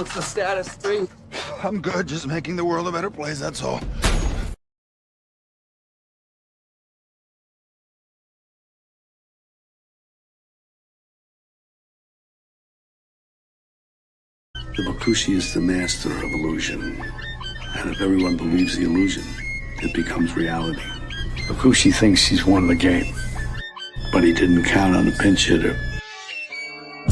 What's the status, 3? I'm good, just making the world a better place, that's all. The Bakushi is the master of illusion. And if everyone believes the illusion, it becomes reality. Bakushi thinks he's won the game, but he didn't count on a pinch hitter.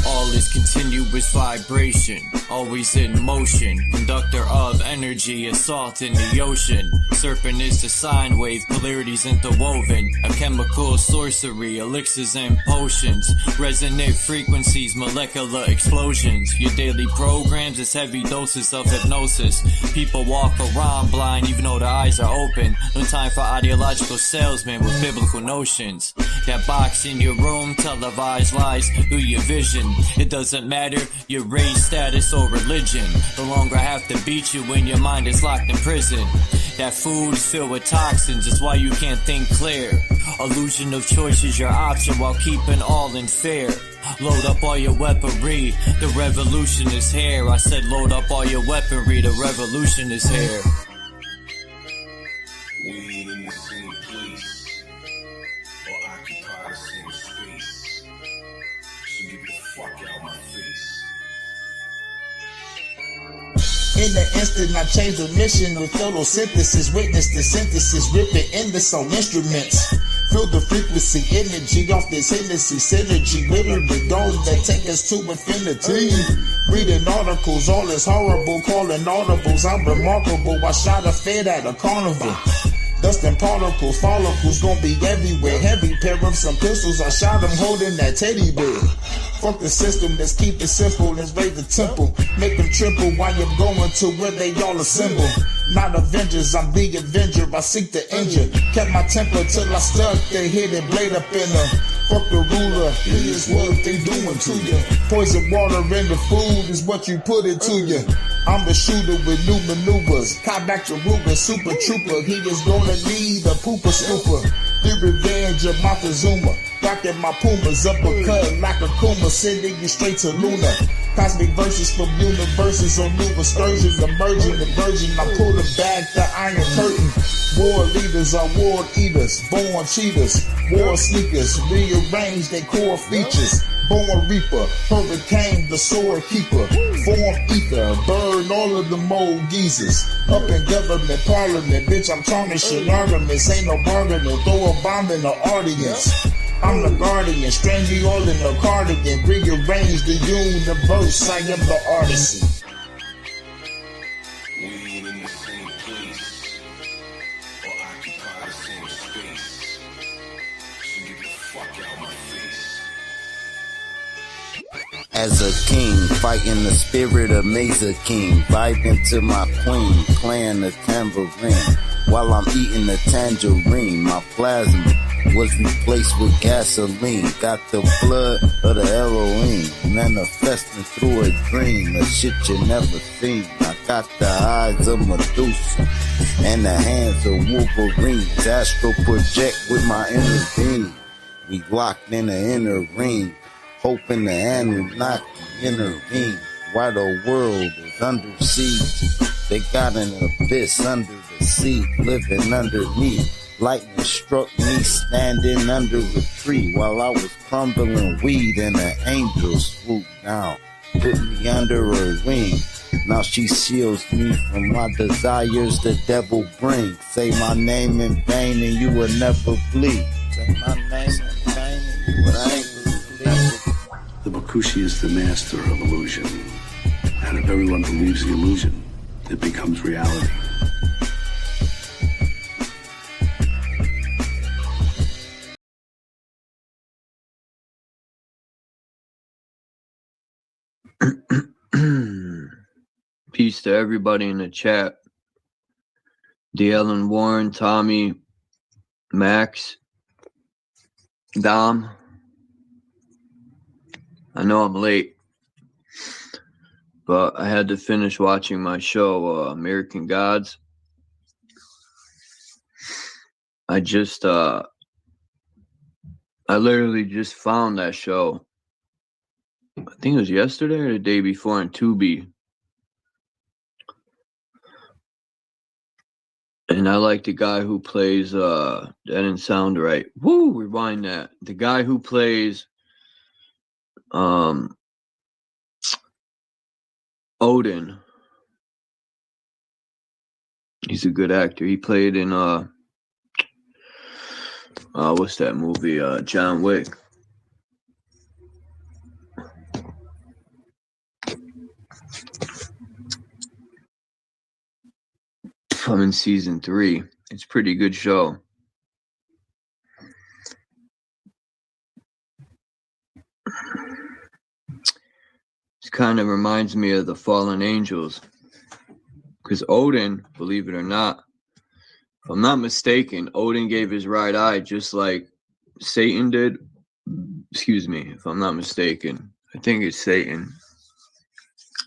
All is continuous vibration, always in motion. Conductor of energy, a salt in the ocean. Serpent is the sine wave, polarities interwoven. A chemical sorcery, elixirs and potions. Resonant frequencies, molecular explosions. Your daily programs is heavy doses of hypnosis. People walk around blind even though their eyes are open. No time for ideological salesmen with biblical notions. That box in your room, televised lies through your vision. It doesn't matter your race, status, or religion. No longer have to beat you when your mind is locked in prison. That food is filled with toxins, that's why you can't think clear. Illusion of choice is your option while keeping all in fear. Load up all your weaponry, the revolution is here. I said load up all your weaponry, the revolution is here. We ain't in the same place, or occupy the same space. So get the fuck out my face. In the instant, I changed the mission with photosynthesis. Witness the synthesis, rip it in the sound instruments. Feel the frequency, energy off this Hennessy synergy. Literally goals that take us to infinity. Reading articles, all is horrible. Calling audibles, I'm remarkable. I shot a fed at a carnival. Dust and particles, follicles gon' be everywhere. Heavy pair of some pistols, I shot him holding that teddy bear. Fuck the system, let's keep it simple. Let's raise the temple, make them triple while you're going to where they all assemble. Not Avengers, I'm the Avenger, I seek the injured. Kept my temper till I stuck the hidden blade up in her. Fuck the ruler, here's what they doing to you. Poison water in the food is what you put into you. I'm the shooter with new maneuvers. Caught back to Ruger, super trooper. He is gonna need a pooper scooper. The revenge of Montezuma. Rocking my Pumas, uppercut like a Kuma, sending you straight to Luna. Cosmic verses from universes on new excursions, emerging the virgin. I pull it back the iron curtain. War leaders are war eaters, born cheaters, war sneakers, rearrange their core features. Born reaper, hurricane, the sword keeper, form ether, burn all of the mold geezers. Up in government, parliament, bitch, I'm tarnishing arguments, ain't no bargaining, throw a bomb in the audience. I'm the guardian, strange you all in the cardigan, rearrange the universe, I am the artisan. We ain't in the same place, or occupy the same space. So get the fuck out my face. As a king, fighting the spirit of Mesa King, vibing to my queen, playing the tambourine, while I'm eating the tangerine. My plasma was replaced with gasoline, got the blood of the Elohim, manifesting through a dream, a shit you never seen. I got the eyes of Medusa, and the hands of Wolverine, astral project with my inner being. We locked in the inner ring, hoping the Anunnaki intervene. While the world is under siege, they got an abyss under the sea, living underneath. Lightning struck me standing under a tree while I was crumbling weed, and an angel swooped down, put me under her wing. Now she shields me from my desires the devil brings. Say my name in vain and you will never bleed. Say my name in vain and you will never bleed. The Bakushi is the master of illusion. And if everyone believes the illusion, it becomes reality. Peace to everybody in the chat. DL and Warren, Tommy, Max, Dom. I know I'm late, but I had to finish watching my show, American Gods. I literally just found that show. I think it was yesterday or the day before on Tubi. And I like the guy who plays, that didn't sound right. Woo, rewind that. The guy who plays Odin. He's a good actor. He played in what's that movie? John Wick. I'm in season 3. It's a pretty good show. It kind of reminds me of the Fallen Angels. Because Odin, believe it or not, if I'm not mistaken, Odin gave his right eye just like Satan did. Excuse me, if I'm not mistaken. I think it's Satan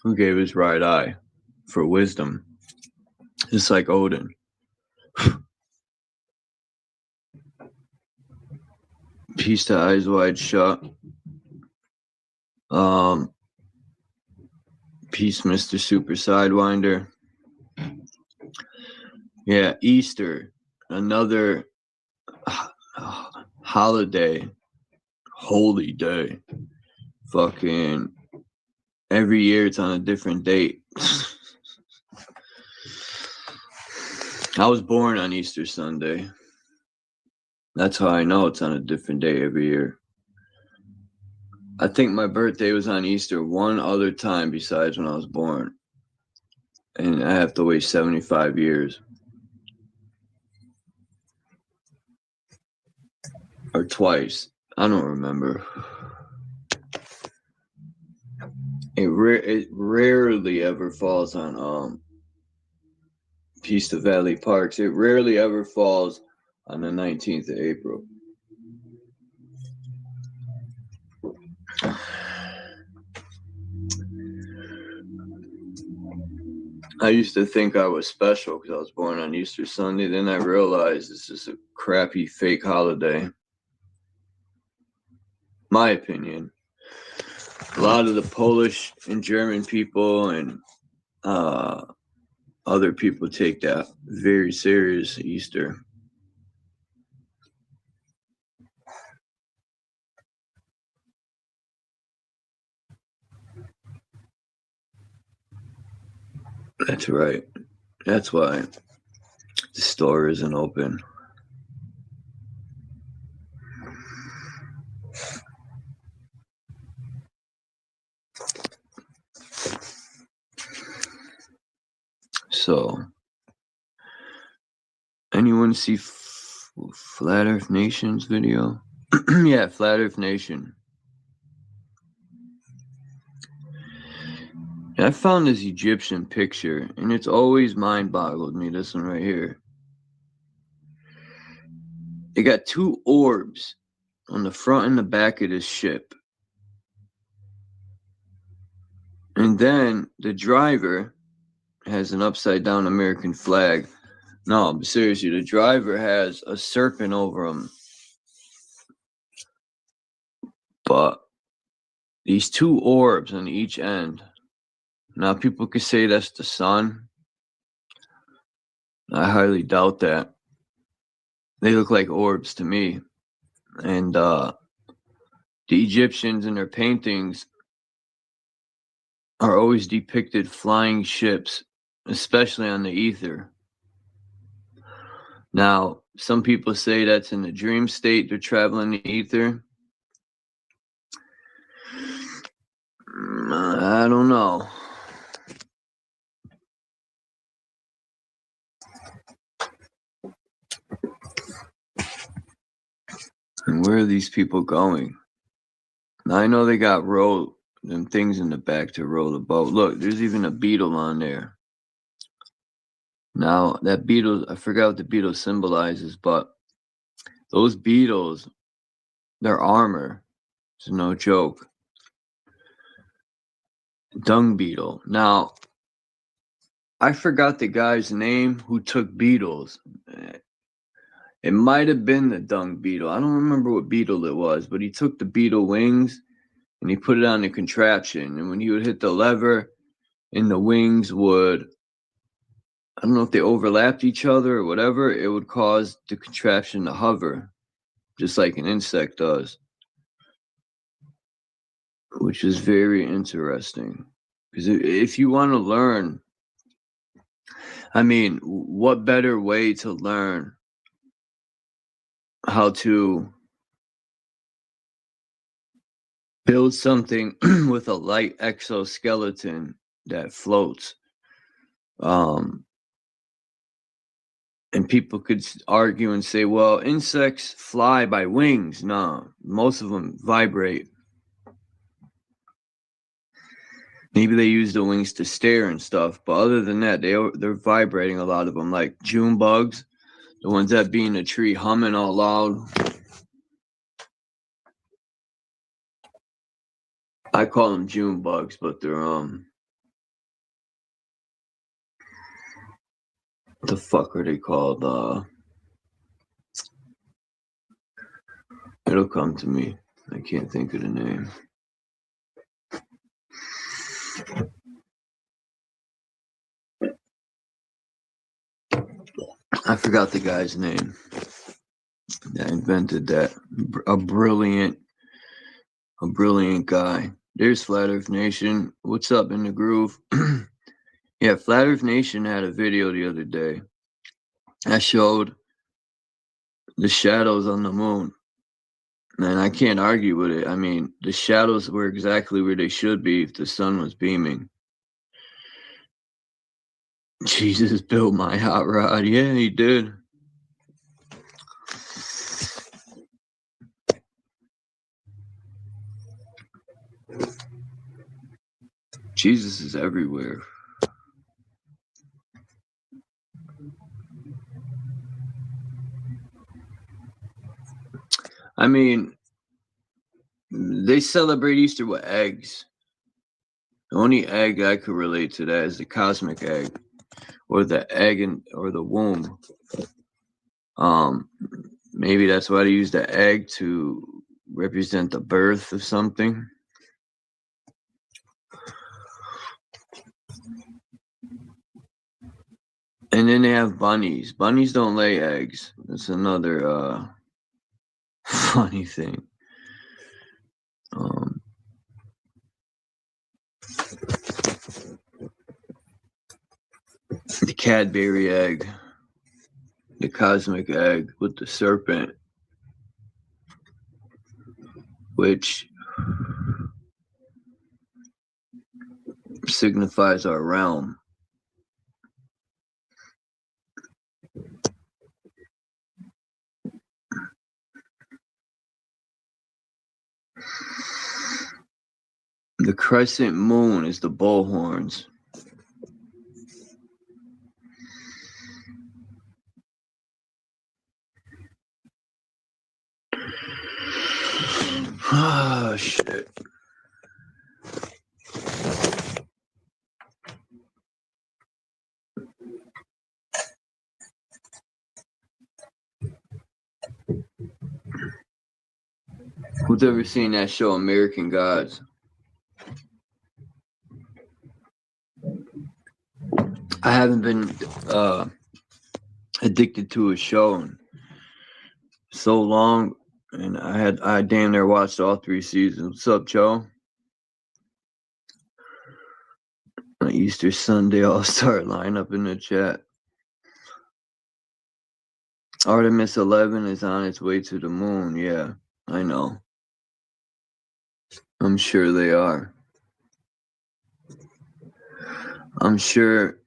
who gave his right eye for wisdom. Just like Odin. Peace to Eyes Wide Shut. Peace, Mr. Super Sidewinder. Yeah, Easter. Another holiday. Holy day. Fucking every year it's on a different date. I was born on Easter Sunday. That's how I know it's on a different day every year. I think my birthday was on Easter one other time besides when I was born. And I have to wait 75 years. Or twice. I don't remember. It rarely ever falls on Peace to Valley Parks. It rarely ever falls on the 19th of April. I used to think I was special because I was born on Easter Sunday. Then I realized it's just a crappy fake holiday. My opinion. A lot of the Polish and German people and other people take that very serious, Easter. That's right. That's why the store isn't open. So, anyone see Flat Earth Nation's video? Yeah, Flat Earth Nation. I found this Egyptian picture, and it's always mind-boggled me, this one right here. They got two orbs on the front and the back of this ship. And then the driver has an upside-down American flag. No, but seriously, the driver has a serpent over him. But these two orbs on each end. Now, people could say that's the sun. I highly doubt that. They look like orbs to me. And the Egyptians in their paintings are always depicted flying ships, especially on the ether. Now, some people say that's in the dream state, they're traveling the ether. I don't know. And where are these people going? Now, I know they got them things in the back to row the boat. Look, there's even a beetle on there. Now, that beetle, I forgot what the beetle symbolizes, but those beetles, their armor is no joke. Dung beetle. Now, I forgot the guy's name who took beetles. It might have been the dung beetle. I don't remember what beetle it was, but he took the beetle wings and he put it on the contraption. And when he would hit the lever, and the wings would I don't know if they overlapped each other or whatever, it would cause the contraption to hover, just like an insect does, which is very interesting. Because if you want to learn, I mean, what better way to learn how to build something with a light exoskeleton that floats? And people could argue and say, well, insects fly by wings. No, most of them vibrate. Maybe they use the wings to stare and stuff, but other than that, they're vibrating, a lot of them, like June bugs, the ones that be in a tree humming all loud. I call them June bugs, but they're what the fuck are they called? It'll come to me. I can't think of the name. I forgot the guy's name that invented that. A brilliant guy. There's Flat Earth Nation. What's up in the groove? Yeah, Flat Earth Nation had a video the other day that showed the shadows on the moon. And I can't argue with it. I mean, the shadows were exactly where they should be if the sun was beaming. Jesus built my hot rod. Yeah, he did. Jesus is everywhere. I mean, they celebrate Easter with eggs. The only egg I could relate to that is the cosmic egg, or the egg or the womb. Maybe that's why they use the egg to represent the birth of something. And then they have bunnies. Bunnies don't lay eggs. That's another funny thing. The Cadbury egg, the cosmic egg with the serpent, which signifies our realm. The crescent moon is the bullhorns. Oh, shit. Who's ever seen that show, American Gods? I haven't been addicted to a show in so long, and I damn near watched all 3 seasons. What's up, Joe? My Easter Sunday All-Star lineup in the chat. Artemis 11 is on its way to the moon. Yeah, I know. I'm sure they are. I'm sure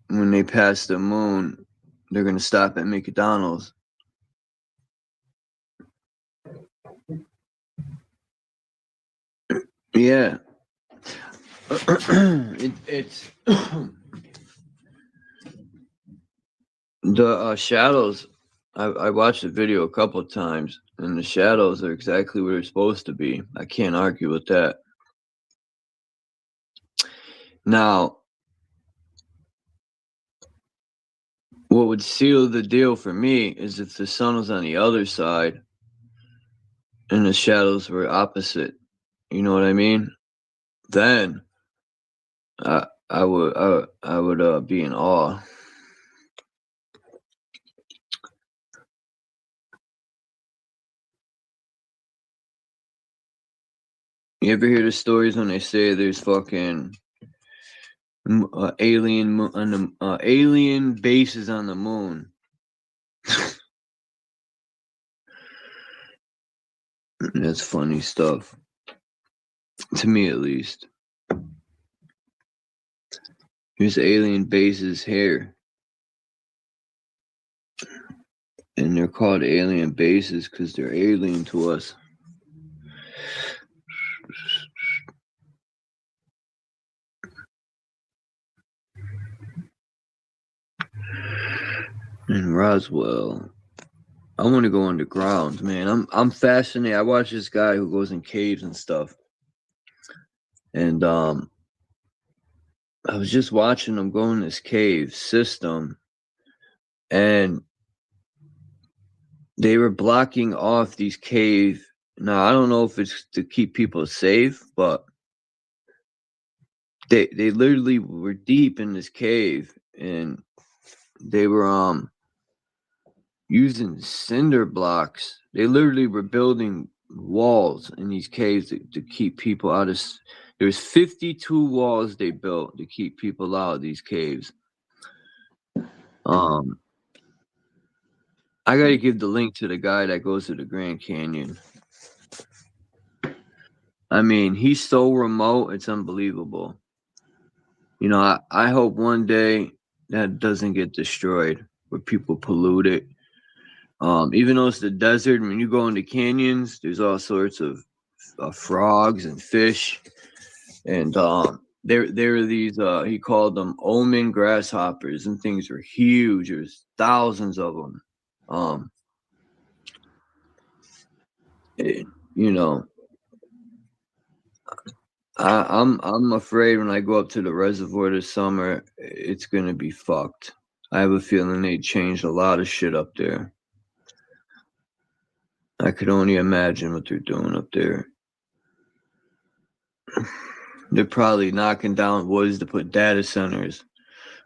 when they pass the moon, they're going to stop at McDonald's. Yeah. It's the shadows. I watched the video a couple of times, and the shadows are exactly where they're supposed to be. I can't argue with that. Now, what would seal the deal for me is if the sun was on the other side and the shadows were opposite. You know what I mean? Then I would be in awe. You ever hear the stories when they say there's fucking alien bases on the moon? That's funny stuff. To me, at least. There's alien bases here. And they're called alien bases because they're alien to us. In Roswell. I want to go underground, man. I'm fascinated. I watch this guy who goes in caves and stuff. And I was just watching him go in this cave system, and they were blocking off these cave. Now, I don't know if it's to keep people safe, but they literally were deep in this cave, and they were using cinder blocks. They literally were building walls in these caves to keep people out of. There's 52 walls they built to keep people out of these caves. I gotta give the link to the guy that goes to the Grand Canyon. I mean, he's so remote, it's unbelievable. You know, I hope one day that doesn't get destroyed, where people pollute it. Even though it's the desert, when you go into canyons, there's all sorts of frogs and fish. And there are these, he called them omen grasshoppers, and things are huge. There's thousands of them. You know, I'm afraid when I go up to the reservoir this summer, it's gonna be fucked. I have a feeling they changed a lot of shit up there. I could only imagine what they're doing up there. They're probably knocking down woods to put data centers.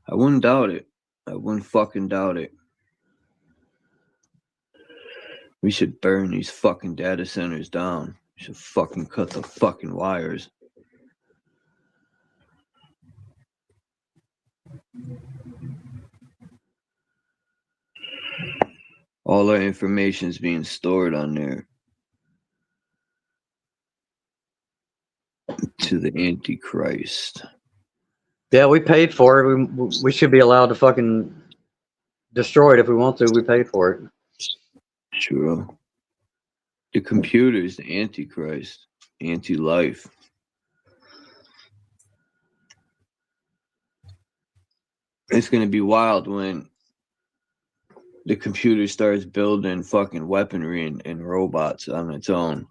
I wouldn't doubt it. I wouldn't fucking doubt it. We should burn these fucking data centers down. We should fucking cut the fucking wires. All our information is being stored on there. To the Antichrist. Yeah, we paid for it. We should be allowed to fucking destroy it if we want to. We paid for it. Sure. The computer is the Antichrist. Anti-life. It's going to be wild when the computer starts building fucking weaponry and robots on its own.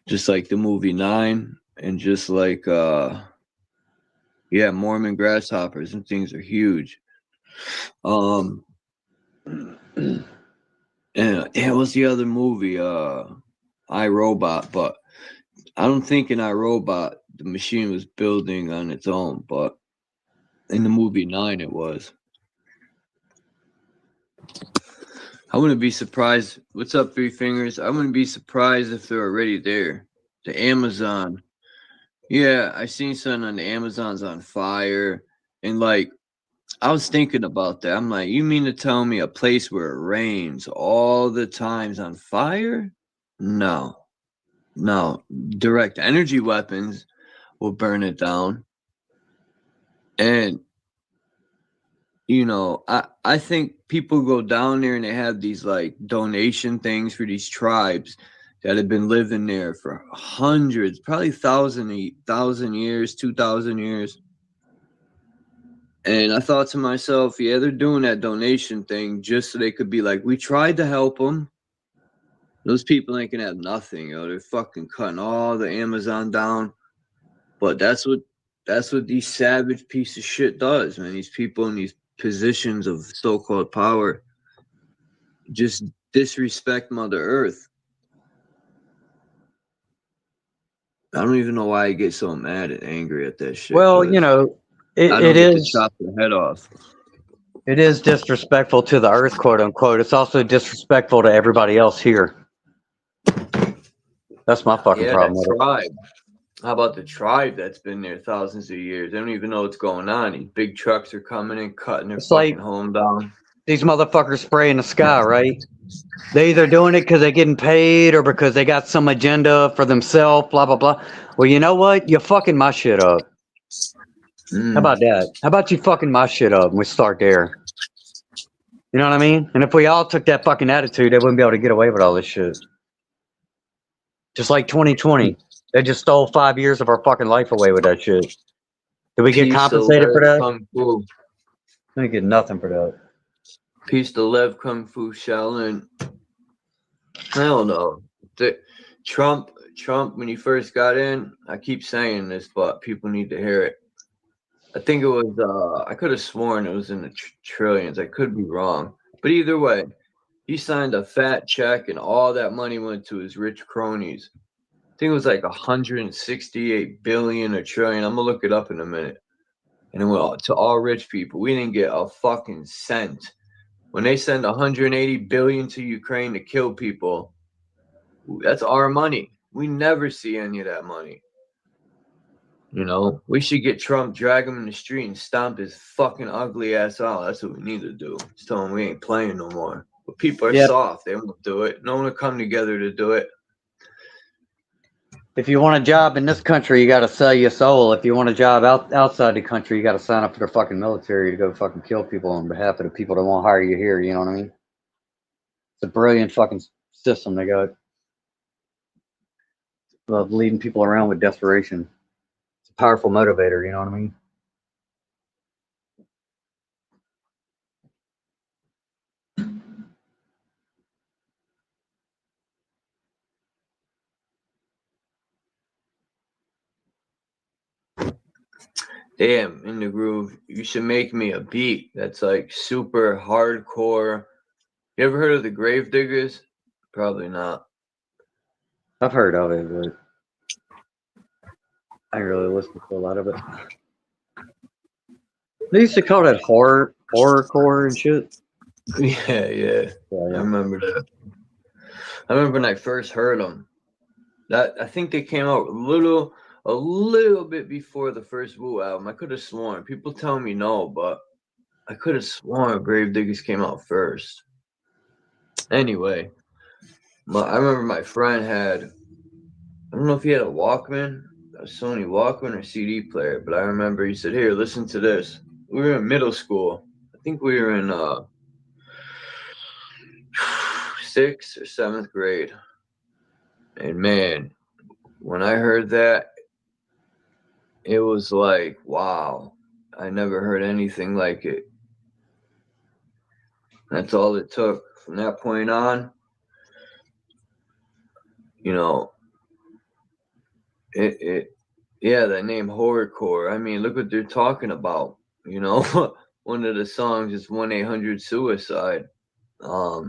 Just like the movie 9, and just like Mormon grasshoppers, and things are huge. And what's the other movie? iRobot, but I don't think in iRobot the machine was building on its own, but in the movie 9 it was. I wouldn't be surprised. What's up, Three Fingers? I wouldn't be surprised if they're already there. The Amazon. Yeah, I seen something on the Amazon's on fire. And like, I was thinking about that. I'm like, you mean to tell me a place where it rains all the time's on fire? No. Direct energy weapons will burn it down. And you know, I think people go down there and they have these like donation things for these tribes that have been living there for hundreds, probably 1,000 years, 2,000 years. And I thought to myself, yeah, they're doing that donation thing just so they could be like, we tried to help them. Those people ain't gonna have nothing, yo. They're fucking cutting all the Amazon down. But that's what these savage piece of shit does, man. These people in these positions of so-called power just disrespect Mother Earth. I don't even know why I get so mad and angry at that shit. Well, you know, it is chop their head off. It is disrespectful to the Earth, quote unquote. It's also disrespectful to everybody else here. That's my fucking Yeah, problem that with it. tribe. How about the tribe that's been there thousands of years? They don't even know what's going on. These big trucks are coming in, cutting their It's fucking like home down. these motherfuckers spray in the sky, right? They either doing it because they're getting paid or because they got some agenda for themselves, blah, blah, blah. Well, you know what? You're fucking my shit up. How about that? How about you fucking my shit up and we start there? You know what I mean? And if we all took that fucking attitude, they wouldn't be able to get away with all this shit. Just like 2020. They just stole 5 years of our fucking life away with that shit. Did we get Peace to compensated for Lev that? Kung Fu. We didn't get nothing for that. Peace to Lev Kung Fu Shaolin. I don't know. Trump, when he first got in, I keep saying this, but people need to hear it. I think it was, I could have sworn it was in the trillions. I could be wrong. But either way, he signed a fat check and all that money went to his rich cronies. I think it was like 168 billion or trillion. I'm going to look it up in a minute. And it went to all rich people. We didn't get a fucking cent. When they send 180 billion to Ukraine to kill people, that's our money. We never see any of that money. You know, we should get Trump, drag him in the street and stomp his fucking ugly ass out. That's what we need to do. Just tell him we ain't playing no more. But people are soft. They won't do it. No one will come together to do it. If you want a job in this country, you got to sell your soul. If you want a job outside the country, you got to sign up for the fucking military to go fucking kill people on behalf of the people that won't hire you here. You know what I mean? It's a brilliant fucking system they got. Of leading people around with desperation. It's a powerful motivator. You know what I mean? Damn, in the groove. You should make me a beat that's like super hardcore. You ever heard of the Gravediggers? Probably not. I've heard of it, but I ain't really listened to a lot of it. They used to call that horrorcore and shit. Yeah. I remember that. I remember when I first heard them. I think they came out a little bit before the first Wu album. I could have sworn. People tell me no, but I could have sworn Gravediggers came out first. Anyway, I remember my friend had, I don't know if he had a Walkman, a Sony Walkman or CD player, but I remember he said, "Here, listen to this." We were in middle school. I think we were in 6th or 7th grade. And man, when I heard that, it was like, wow, I never heard anything like it. That's all it took. From that point on, you know, that name horrorcore. I mean, look what they're talking about. You know, one of the songs is 1-800-SUICIDE. I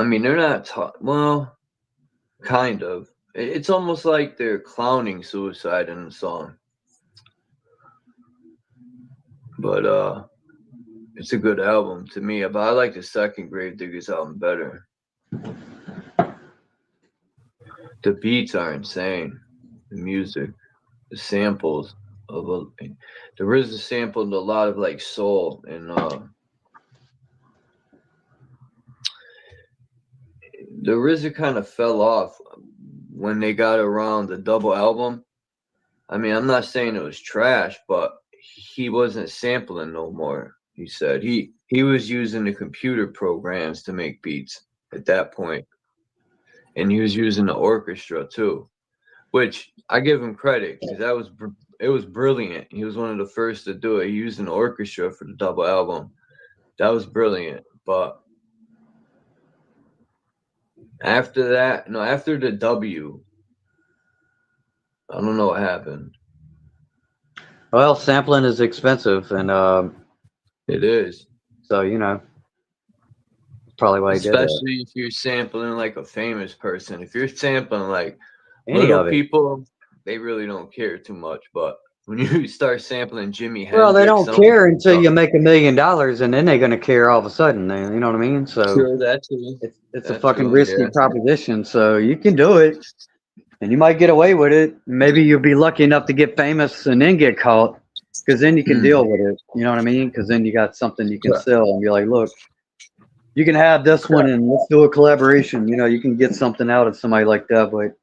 mean, they're not well, kind of. It's almost like they're clowning suicide in the song. But it's a good album to me. But I like the second Gravediggers album better. The beats are insane. The music, the samples of the RZA sampled a lot of like soul and the RZA kind of fell off when they got around the double album. I mean, I'm not saying it was trash, but he wasn't sampling no more. He said he was using the computer programs to make beats at that point. And he was using the orchestra too, which I give him credit because it was brilliant. He was one of the first to do it. He used an orchestra for the double album. That was brilliant. But after that, after the W, I don't know what happened. Well, sampling is expensive, and it is. So probably why he did that. Especially if you're sampling like a famous person. If you're sampling like Any little of it. people, they really don't care too much. But when you start sampling Jimi Hendrix. Well, they don't some care until stuff. you make $1 million, and then they're gonna care all of a sudden. You know what I mean? So True, that too. it's a That fucking too, risky yeah. proposition. So you can do it, and you might get away with it. Maybe you'll be lucky enough to get famous and then get caught, because then you can deal with it. You know what I mean? Because then you got something you can Yeah. sell and be like, look, you can have this one, and let's do a collaboration. You know, you can get something out of somebody like that, but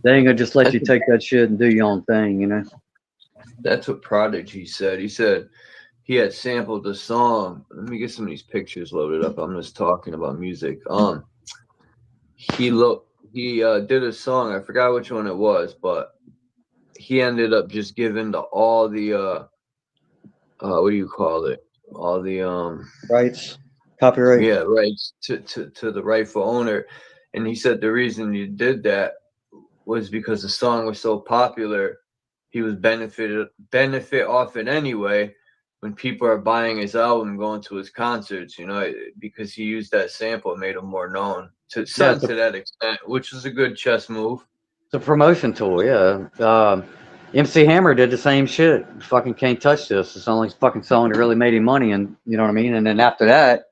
they ain't gonna just let you take that shit and do your own thing. You know? That's what Prodigy said. He said he had sampled the song. Let me get some of these pictures loaded up. I'm just talking about music. He did a song. I forgot which one it was, but he ended up just giving all the what do you call it? All the Rights, copyright. yeah, rights to the rightful owner. And he said the reason you did that was because the song was so popular. He was benefit off it anyway when people are buying his album, going to his concerts, you know, because he used that sample, it made him more known to that extent, which was a good chess move. It's a promotion tool, yeah. MC Hammer did the same shit. Fucking can't touch this. It's the only fucking song that really made him money, and you know what I mean. And then after that,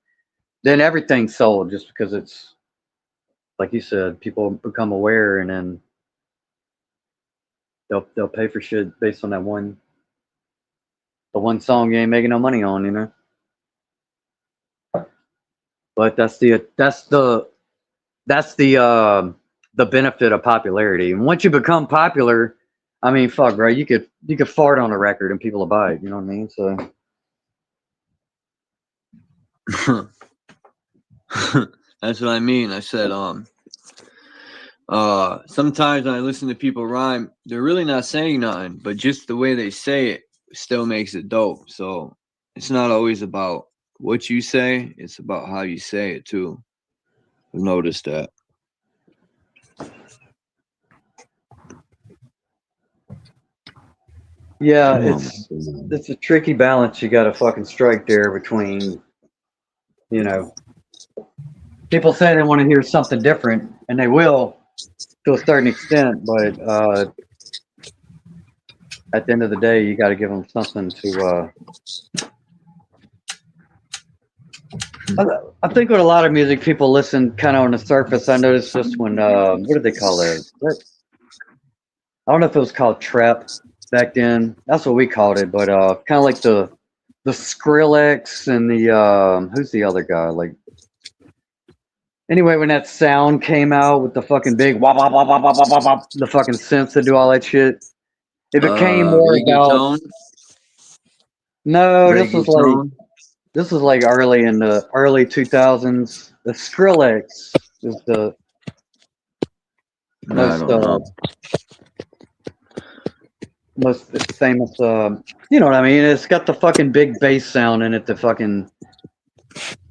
then everything sold just because it's like you said, people become aware, and then they'll pay for shit based on the one song you ain't making no money on, you know. But that's the benefit of popularity. And once you become popular, I mean, fuck, bro, you could fart on a record and people will buy it. You know what I mean? So that's what I mean. I said, sometimes when I listen to people rhyme, they're really not saying nothing, but just the way they say it still makes it dope. So it's not always about what you say, it's about how you say it too. I've noticed that. yeah, it's a tricky balance you got to fucking strike there between, you know, people say they want to hear something different, and they will to a certain extent, but at the end of the day, you got to give them something to. I think with a lot of music, people listen kind of on the surface. I noticed this when, what did they call it? I don't know if it was called trap back then. That's what we called it, but kind of like the Skrillex and the who's the other guy? Like, anyway, when that sound came out with the fucking big wop wop wop wop wop wop wop, the fucking synths to do all that shit, it became more about. No, this was like early in the early 2000s. The Skrillex is the most famous. You know what I mean? It's got the fucking big bass sound in it. The fucking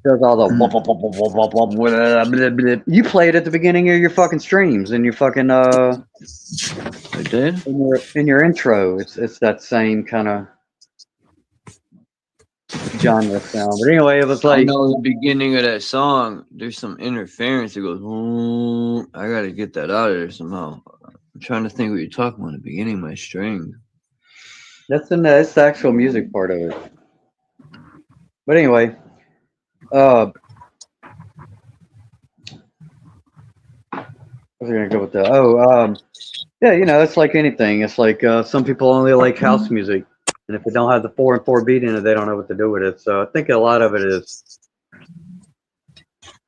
does all the wop, wop, wop, wop, wop, wop, wop, blah, blah, blah. You play it at the beginning of your fucking streams and your fucking I did in your intro. It's that same kind of genre sound. But anyway, it was like, I know the beginning of that song, there's some interference. It goes, I gotta get that out of there somehow. I'm trying to think what you're talking about in the beginning of my string. That's the actual music part of it. But anyway, I was gonna go with that. Yeah, you know, it's like anything. It's like some people only like house music, and if it don't have the 4/4 beat in it, they don't know what to do with it. So I think a lot of it is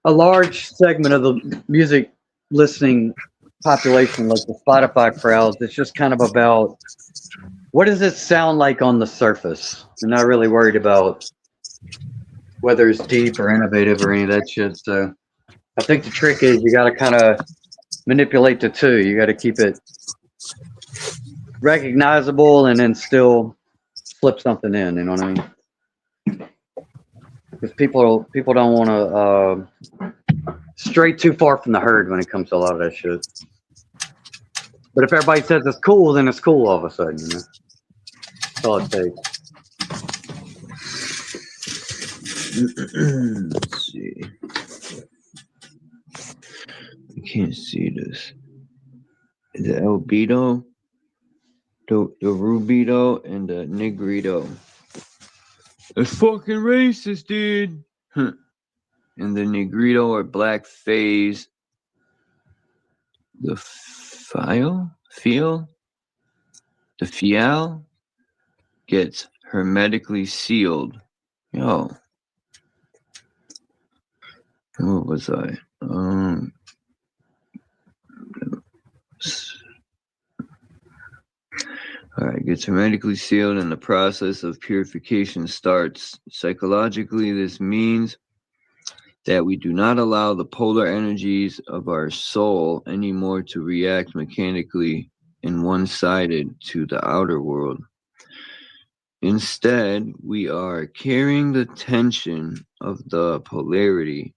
a large segment of the music listening population, like the Spotify crowds. It's just kind of about what does it sound like on the surface. They're not really worried about whether it's deep or innovative or any of that shit. So I think the trick is you got to kind of manipulate the two. You got to keep it recognizable and then still slip something in. You know what I mean? Because people don't want to stray too far from the herd when it comes to a lot of that shit. But if everybody says it's cool, then it's cool all of a sudden. You know? That's all it takes. Let's see. I can't see this. Is it albedo? The rubido and the negrito. It's fucking racist, dude. And the negrito or black phase. The the fial gets hermetically sealed. Yo. What was I? All right, gets hermetically sealed and the process of purification starts. Psychologically, this means that we do not allow the polar energies of our soul anymore to react mechanically and one-sided to the outer world. Instead, we are carrying the tension of the polarity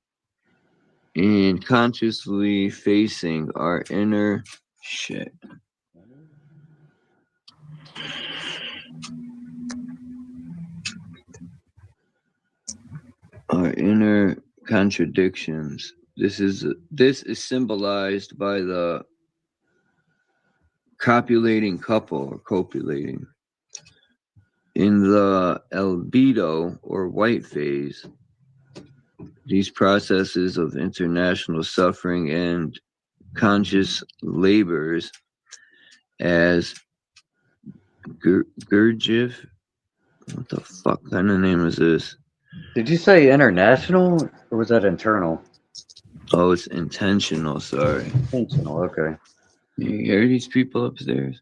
and consciously facing our inner shit. Our inner contradictions. This is symbolized by the copulating couple or copulating. In the albedo or white phase, these processes of international suffering and conscious labors as Gurdjieff. What the fuck kind of name is this? Did you say international or was that internal? Oh, it's intentional, sorry. Intentional, okay. You hear these people upstairs?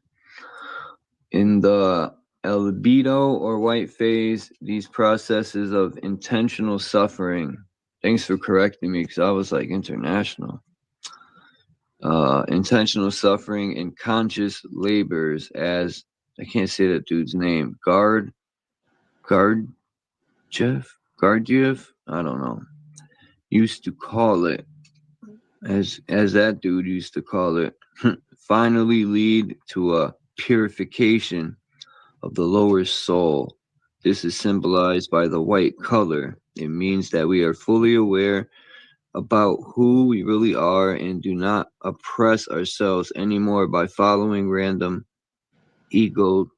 In the albedo or white phase, these processes of intentional suffering. Thanks for correcting me because I was like international. Intentional suffering and conscious labors as, I can't say that dude's name, Gurdjieff, I don't know, used to call it, as that dude used to call it, finally lead to a purification of the lower soul. This is symbolized by the white color. It means that we are fully aware about who we really are and do not oppress ourselves anymore by following random egoistic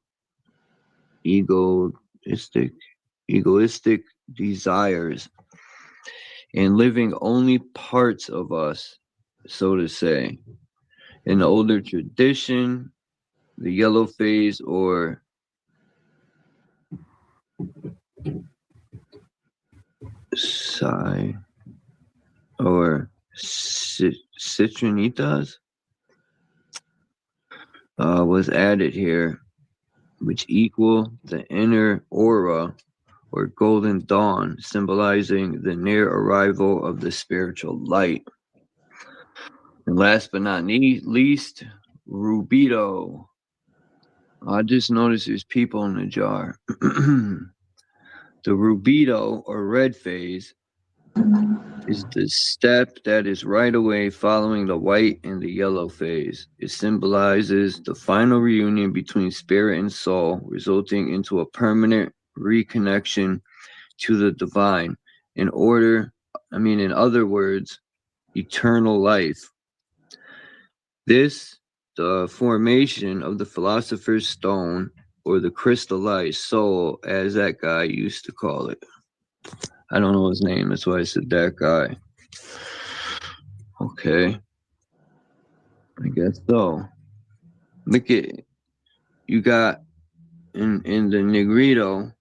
desires and living only parts of us, so to say. In the older tradition, the yellow phase or citrinitas was added here, which equal the inner aura or golden dawn, symbolizing the near arrival of the spiritual light. And last but not least, rubido. I just noticed there's people in the jar. The rubido or red phase is the step that is right away following the white and the yellow phase. It symbolizes the final reunion between spirit and soul, resulting into a permanent reconnection to the divine. In other words, eternal life. The formation of the philosopher's stone, or the crystallized soul, as that guy used to call it. I don't know his name, that's why I said that guy. Okay. I guess so. Look at, you got, in the negrito,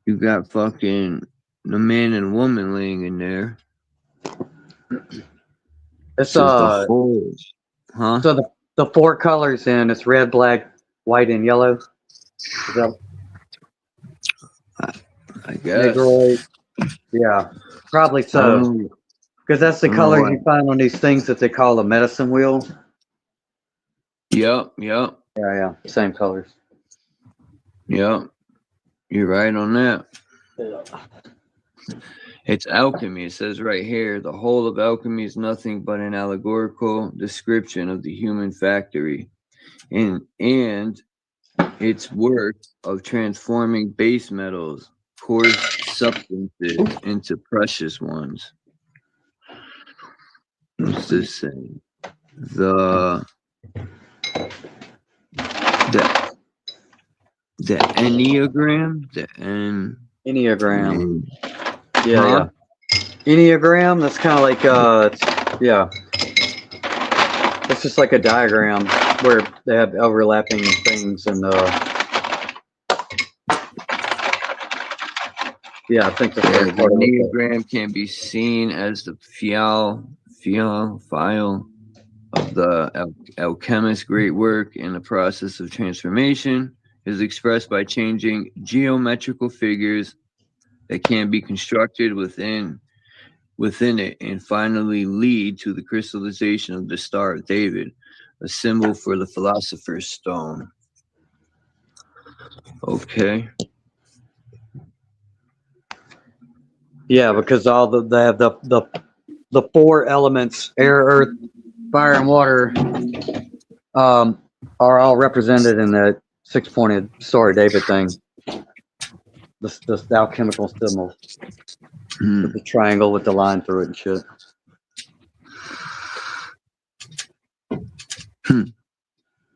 you got fucking the man and woman laying in there. It's the whole, huh? So the four colors in it's red, black, white, and yellow. Is that I guess. Negroid? Yeah, probably so. Because that's the color you find on these things that they call a medicine wheel. Yep. Yeah, same colors. Yep, you're right on that. Yeah. It's alchemy. It says right here, the whole of alchemy is nothing but an allegorical description of the human factory and its work of transforming base metals, coarse substances, into precious ones. What's this saying? The Enneagram? Enneagram. Yeah. Enneagram, that's kind of like, yeah. It's just like a diagram where they have overlapping things and, yeah, I think that's the Enneagram can be seen as the file of the alchemist's great work in the process of transformation is expressed by changing geometrical figures that can be constructed within it and finally lead to the crystallization of the Star of David, a symbol for the Philosopher's Stone. Okay. Yeah, because they have the four elements: air, earth, fire, and water, are all represented in that six-pointed Star of David thing. The alchemical symbol. With the triangle with the line through it and shit.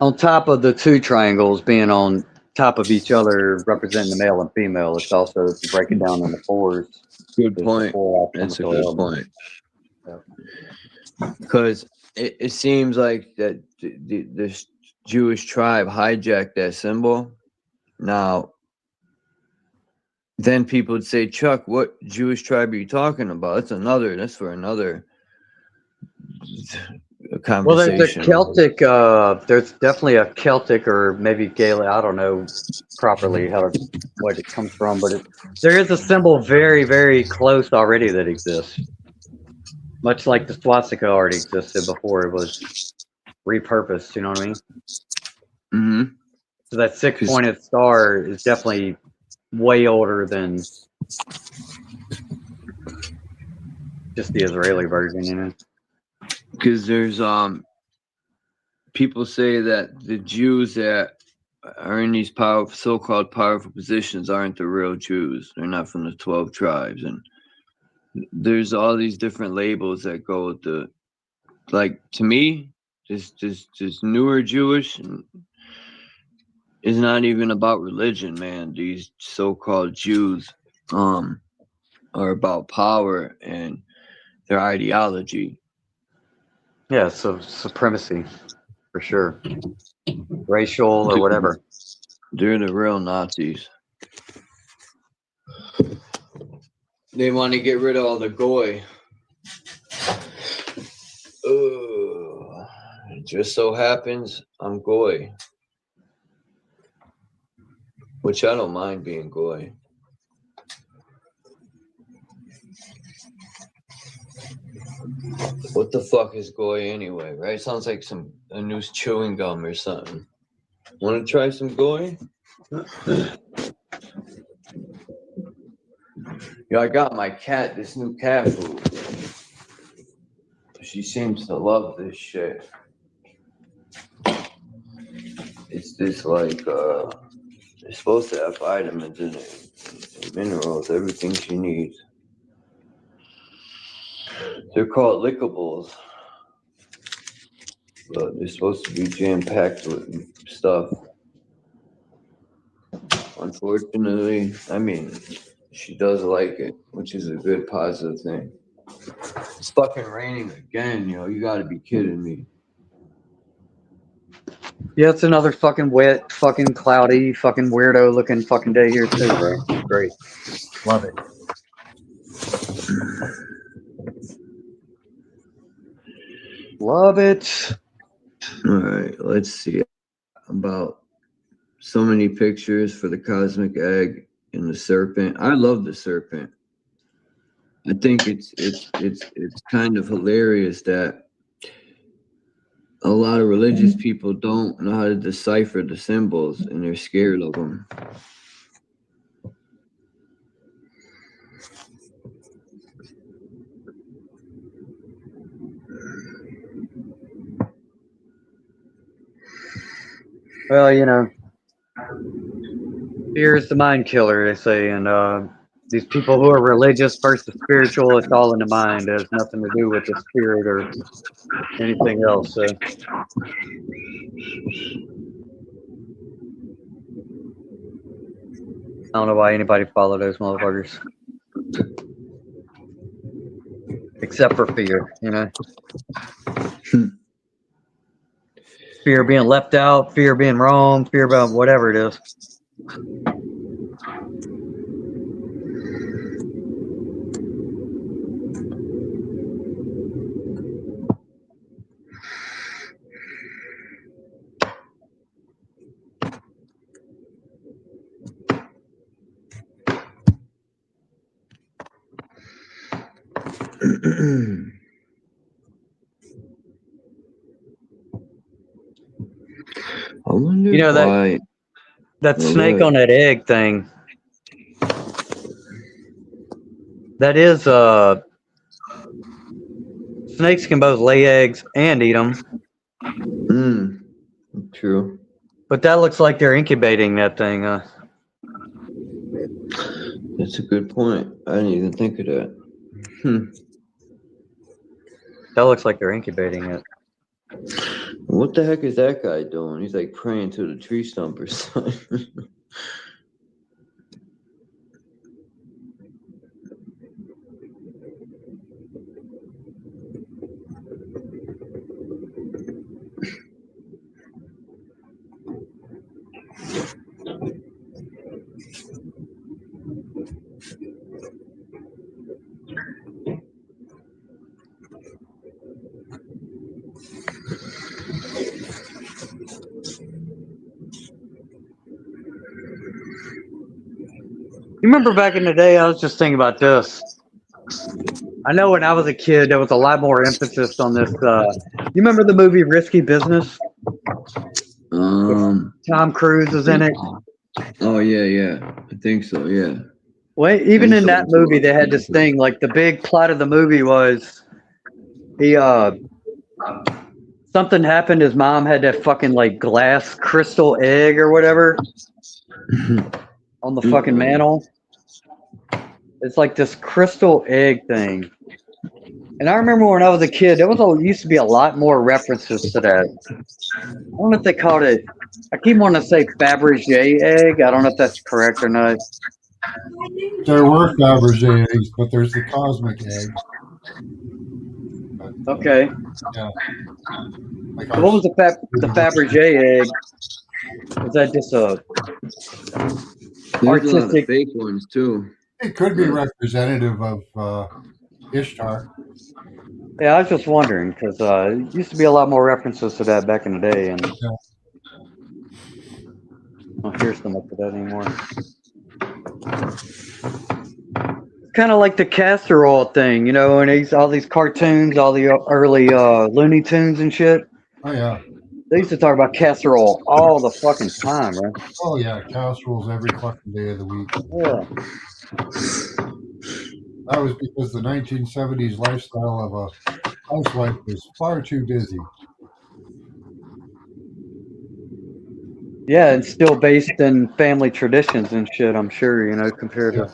On top of the two triangles being on top of each other, representing the male and female, it's also, if you break it down into fours. Good point. That's a good point. Because it seems like that this Jewish tribe hijacked that symbol. Now, then people would say, Chuck, what Jewish tribe are you talking about? That's for another conversation. Well, there's a Celtic, there's definitely a Celtic or maybe Gaelic, I don't know properly what it comes from, but there is a symbol very, very close already that exists. Much like the swastika already existed before it was repurposed, you know what I mean? Mm-hmm. So that six-pointed star is definitely way older than just the Israeli version, you know? Because there's people say that the Jews that are in these so-called powerful positions aren't the real Jews. They're not from the 12 tribes, and there's all these different labels that go with the, like, to me, just newer Jewish is not even about religion, man. These so-called Jews are about power and their ideology. Yeah, so supremacy, for sure. Racial or whatever. They're the real Nazis. They want to get rid of all the goy. It just so happens I'm goy. Which I don't mind being goy. What the fuck is goy anyway, right? Sounds like a new chewing gum or something. Want to try some goy? I got my cat this new cat food. She seems to love this shit. It's this like it's supposed to have vitamins in it, and minerals, everything she needs. They're called lickables, but they're supposed to be jam-packed with stuff. Unfortunately, I mean, she does like it, which is a good positive thing. It's fucking raining again, you gotta be kidding me. Yeah, it's another fucking wet, fucking cloudy, fucking weirdo looking fucking day here too, bro. Great. Love it. Love it. All right, let's see. About so many pictures for the cosmic egg and the serpent. I love the serpent. I think it's kind of hilarious that a lot of religious people don't know how to decipher the symbols and they're scared of them. Well, fear is the mind killer, they say, and these people who are religious versus spiritual, it's all in the mind. It has nothing to do with the spirit or anything else. So. I don't know why anybody follow those motherfuckers. Except for fear, you know? Fear of being left out, fear of being wrong, fear about whatever it is. I wonder You know why. that Oh, snake good. on that egg thing. That is snakes can both lay eggs and eat them, True. but that looks like they're incubating that thing. That's a good point. I didn't even think of that. That looks like they're incubating it. What the heck is that guy doing? He's like praying to the tree stump or something. You remember back in the day, I was just thinking about this. I know when I was a kid, there was a lot more emphasis on this. You remember the movie Risky Business? Tom Cruise is in it. Oh yeah. I think so. Yeah. Well, even in that movie, they had this thing. Like the big plot of the movie was, he something happened. His mom had that fucking like glass crystal egg or whatever on the fucking mantle. It's like this crystal egg thing. And I remember when I was a kid, used to be a lot more references to that. I don't know if they called it. I keep wanting to say Fabergé egg. I don't know if that's correct or not. There were Fabergé eggs, but there's the cosmic egg. But, Okay. Yeah. Like So what was the Fabergé egg? Was that just a There's a lot of artistic? fake ones too. It could be representative of Ishtar. Yeah, I was just wondering because it used to be a lot more references to that back in the day, and I don't hear so much of that anymore. It's kind of like the casserole thing, you know, and all these cartoons, all the early Looney Tunes and shit. Oh yeah. They used to talk about casserole all the fucking time, right? Oh yeah, casseroles every fucking day of the week. Yeah. That was because the 1970s lifestyle of a housewife was far too busy. Yeah, and still based in family traditions and shit, I'm sure, you know, compared to.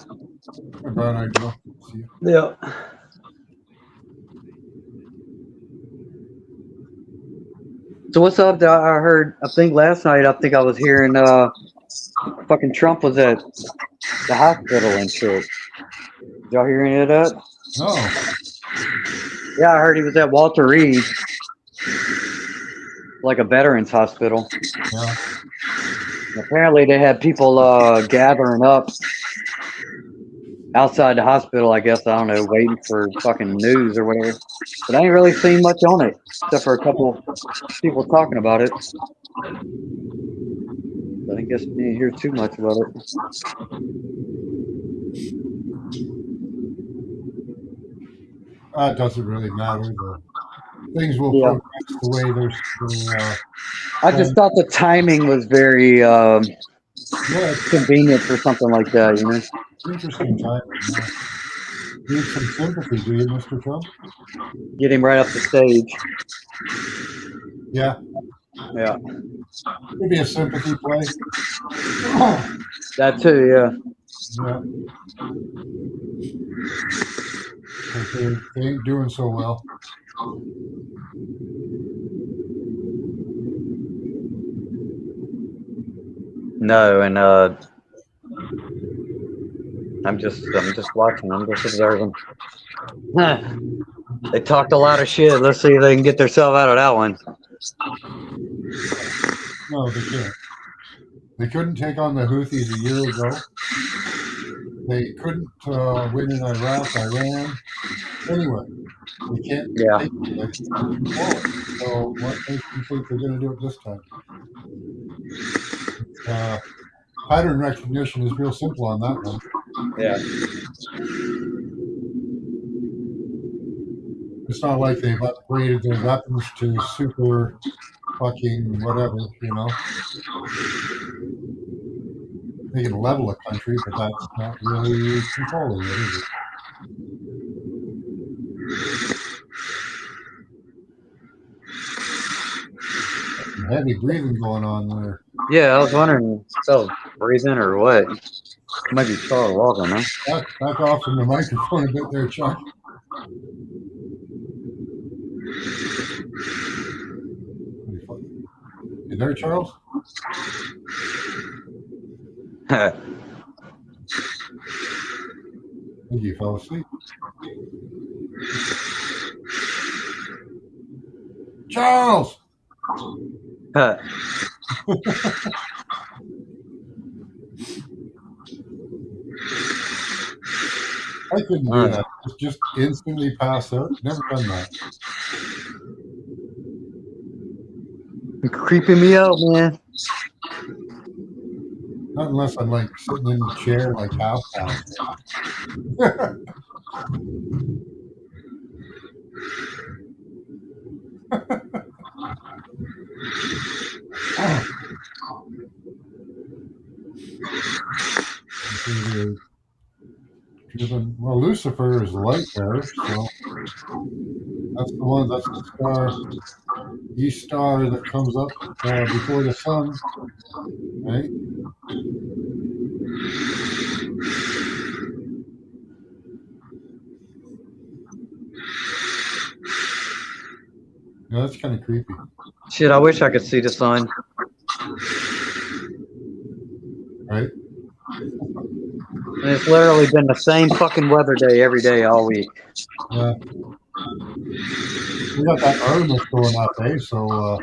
About I know. See you. Yeah. So what's up? I think last night, I was hearing fucking Trump was at the hospital and shit. Did y'all hear any of that? No. Yeah, I heard he was at Walter Reed, like a veterans hospital. Yeah. And apparently they had people gathering up outside the hospital, I guess, I don't know, waiting for fucking news or whatever. But I ain't really seen much on it, except for a couple people talking about it. But I guess you didn't hear too much about it. It doesn't really matter. The things will progress the way they're I just thought the timing was very convenient for something like that, you know? Interesting time. Need some sympathy, do you, Mr. Trump? Get him right up the stage. Yeah. Yeah. Maybe a sympathy play. That too, yeah. Yeah. They ain't doing so well. No, and I'm just watching. I'm just observing. They talked a lot of shit. Let's see if they can get themselves out of that one. No, they can't. They couldn't take on the Houthis a year ago. They couldn't win in Iraq, Iran. Anyway, they can't Yeah. take it. So what makes them think they're going to do it this time? Pattern recognition is real simple on that one. Yeah. It's not like they've upgraded their weapons to super fucking whatever, you know. They can level a country, but that's not really controlling it, is it? Some heavy breathing going on there. Yeah, I was wondering if I was breathing or what. Might be Charles walking, huh? Back off from the microphone a bit there, Chuck. You there, Charles? I think you fell asleep. Charles! I couldn't do that. Just instantly pass out. Never done that. You're creeping me out, man. Not unless I'm like sitting in the chair like half past. Well, Lucifer is light there, so that's the one. That's the star, east star that comes up before the sun, right? Yeah, that's kind of creepy. Shit, I wish I could see the sun. Right? And it's literally been the same fucking weather day every day all week. Yeah. We got that Artemis going up, eh? So I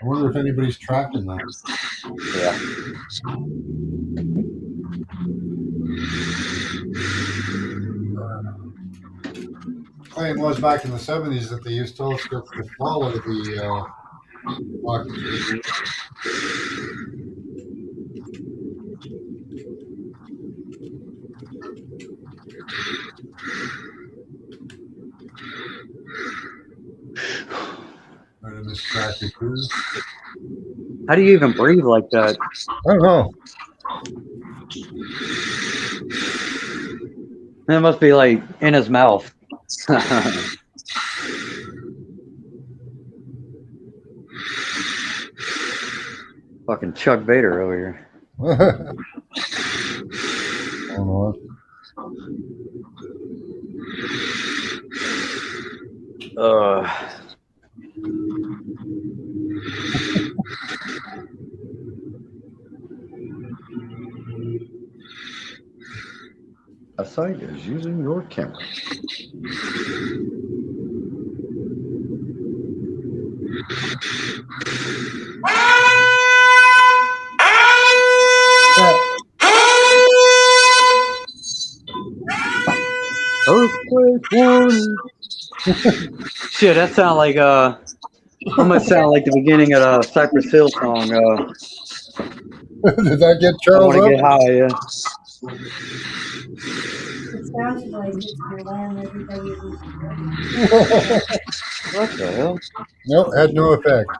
wonder if anybody's tracking that. Yeah. Claim was back in the 70s that they used telescopes to follow the rockets. How do you even breathe like that? I don't know. It must be like in his mouth. Fucking Chuck Vader over here. I don't know. A site is using your camera. Earthquake warning. Shit, that sound like that must sound like the beginning of a Cypress Hill song. Did that get I Charles want to up? get high, yeah. It sounded like it's the land everybody was. What the hell? No, had no effect.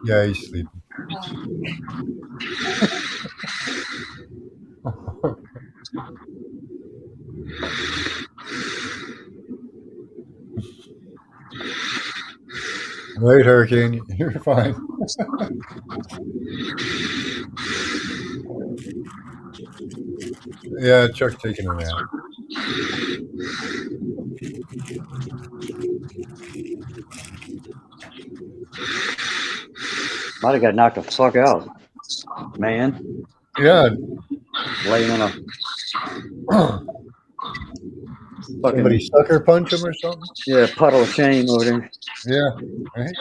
Yeah, he's sleeping. Right, Hurricane, you're fine. Yeah, Chuck's taking a nap. Might have got knocked the fuck out. man. Yeah. Laying on a fucking Somebody sucker punch him or something? puddle of shame over there. Yeah. Right?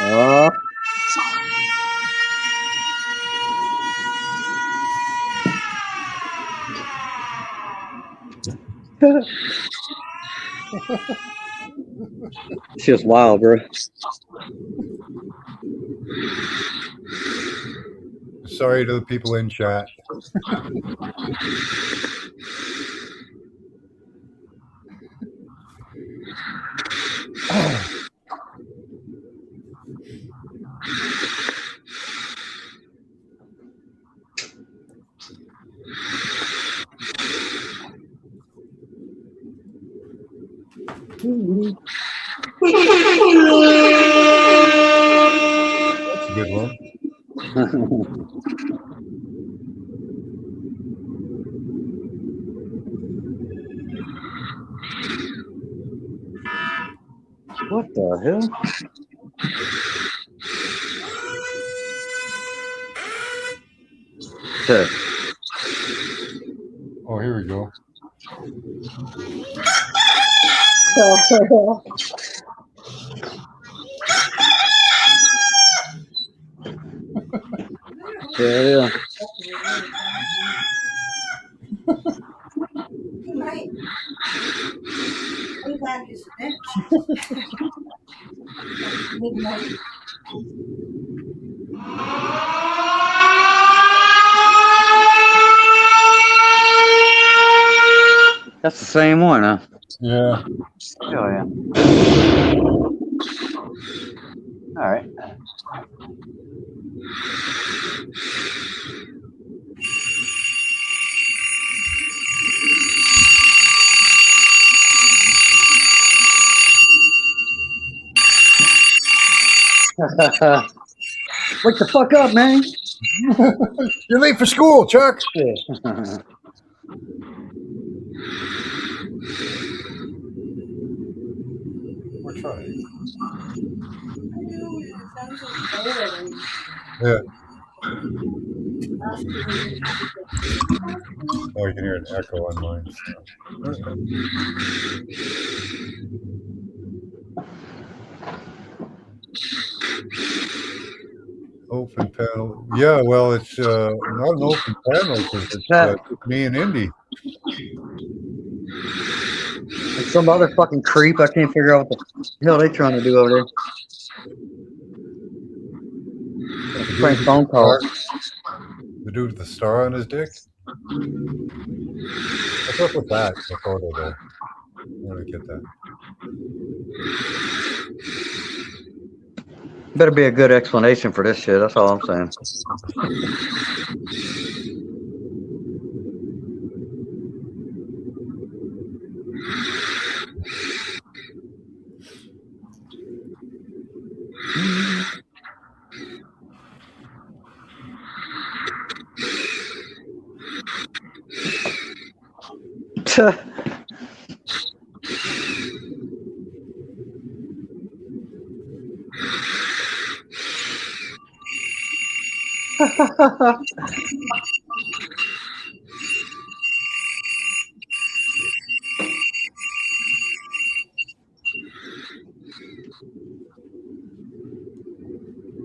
Oh. It's just wild, bro. Sorry to the people in chat. That's a good one. What the hell? Okay. Oh, here we go. Yeah. Right. We got his midnight. That's the same one, huh? Yeah. Oh, yeah. All right. Wake the fuck up, man. You're late for school, Chuck. We're trying. Yeah. Oh, you can hear an echo on mine. Open panel. Yeah, well, it's not an open panel because it's me and Indy. It's some other fucking creep. I can't figure out what the hell they trying to do over there. Prank phone call. The dude with the star on his dick? What's up with that? The photo there. I want to get that. Better be a good explanation for this shit. That's all I'm saying.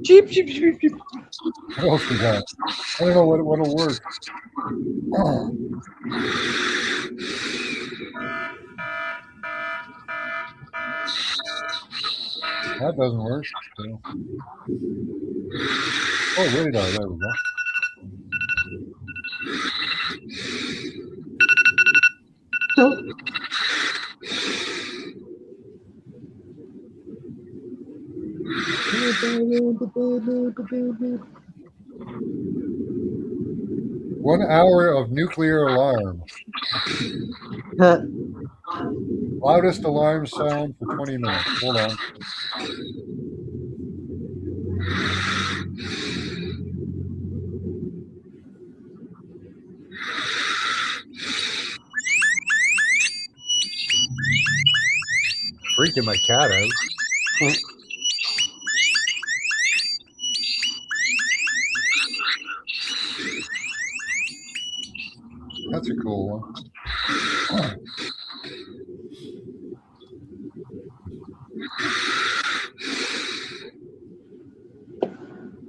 Cheep, cheep, cheep, cheep. What else we got? I don't know what'll work. Oh. That doesn't work. So. Oh, radar. There we go. So, 1 hour of nuclear alarm. Loudest alarm sound for 20 minutes. Hold on. Freaking my cat out. That's a cool one.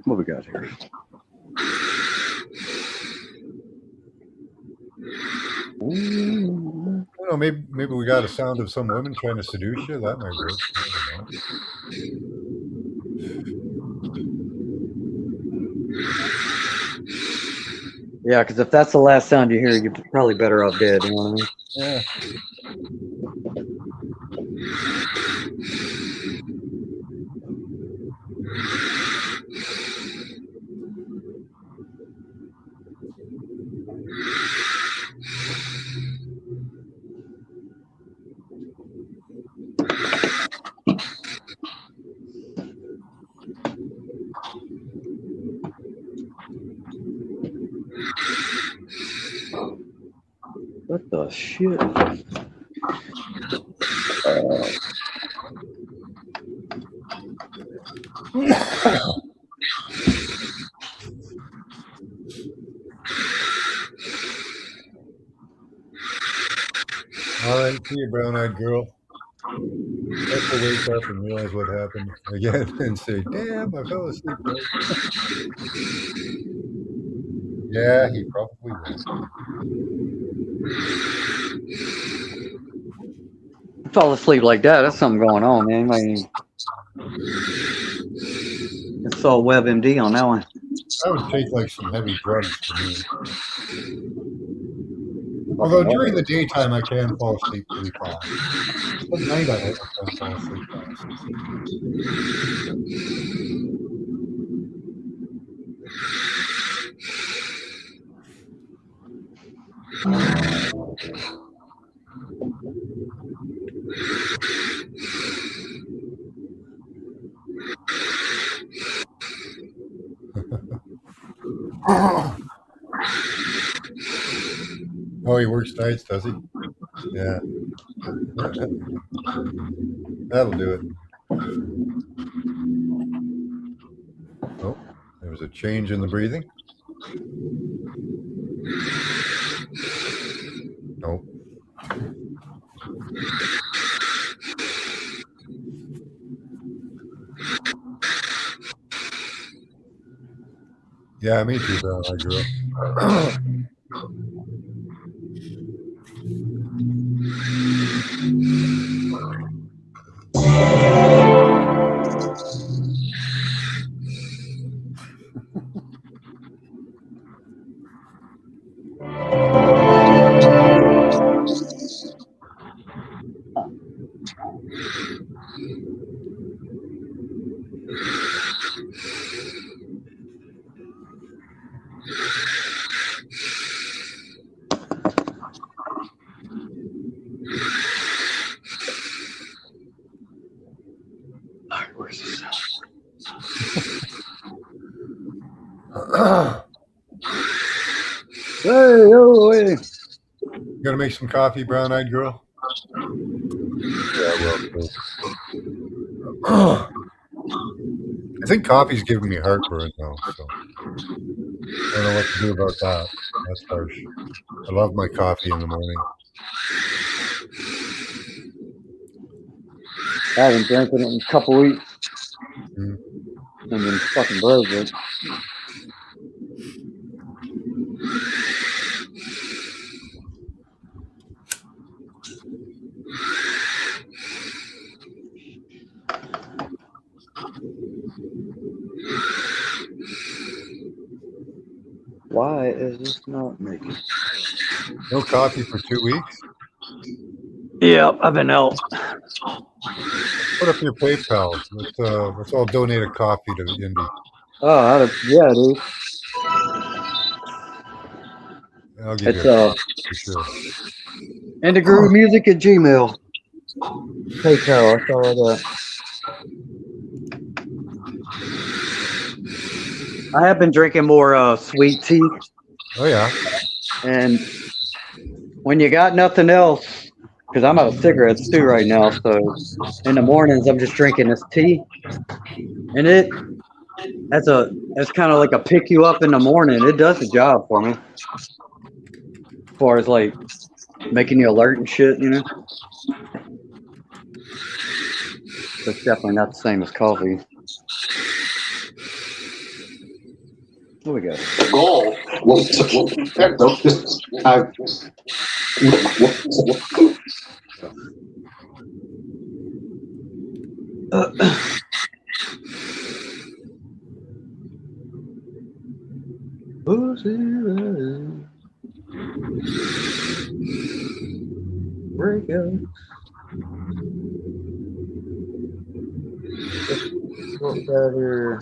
What we got here? I don't know, maybe we got a sound of some women trying to seduce you. That might work. I don't know. Yeah, because if that's the last sound you hear, you're probably better off dead. You know what I mean? Yeah. What the shit? All right, see you, brown-eyed girl. Have to wake up and realize what happened again and say, damn, I fell asleep. Right? Yeah, he probably will. Fall asleep like that. That's something going on, man. Like, it's all WebMD on that one. I would take like some heavy drugs for me. Although during the daytime I can fall asleep pretty fast. At night I can fall asleep fast. Oh, he works nights, does he? Yeah. That'll do it. Oh, there was a change in the breathing. Nope. Yeah, me too, brown eyed girl. Where's this? Hey, oh, hey. You gonna make some coffee, brown eyed girl? Yeah, well, I think coffee's giving me heartburn now, so I don't know what to do about that. That's harsh. I love my coffee in the morning. I haven't drank it in a couple weeks. Mm. And been fucking broke it. Why is this not making? No coffee for 2 weeks? Yeah, I've been out. Put up your PayPal. Let's all donate a coffee to Indy. Oh, yeah, dude. I'll give It's you a for sure. IndiGrooveMusic@gmail. PayPal, that's all I got. I have been drinking more sweet tea, Oh yeah. and when you got nothing else, because I'm out of cigarettes too right now, so in the mornings I'm just drinking this tea, and it's kind of like a pick you up in the morning. It does the job for me, as far as like making you alert and shit, you know. But it's definitely not the same as coffee. What we got? Goal. Break out. What better?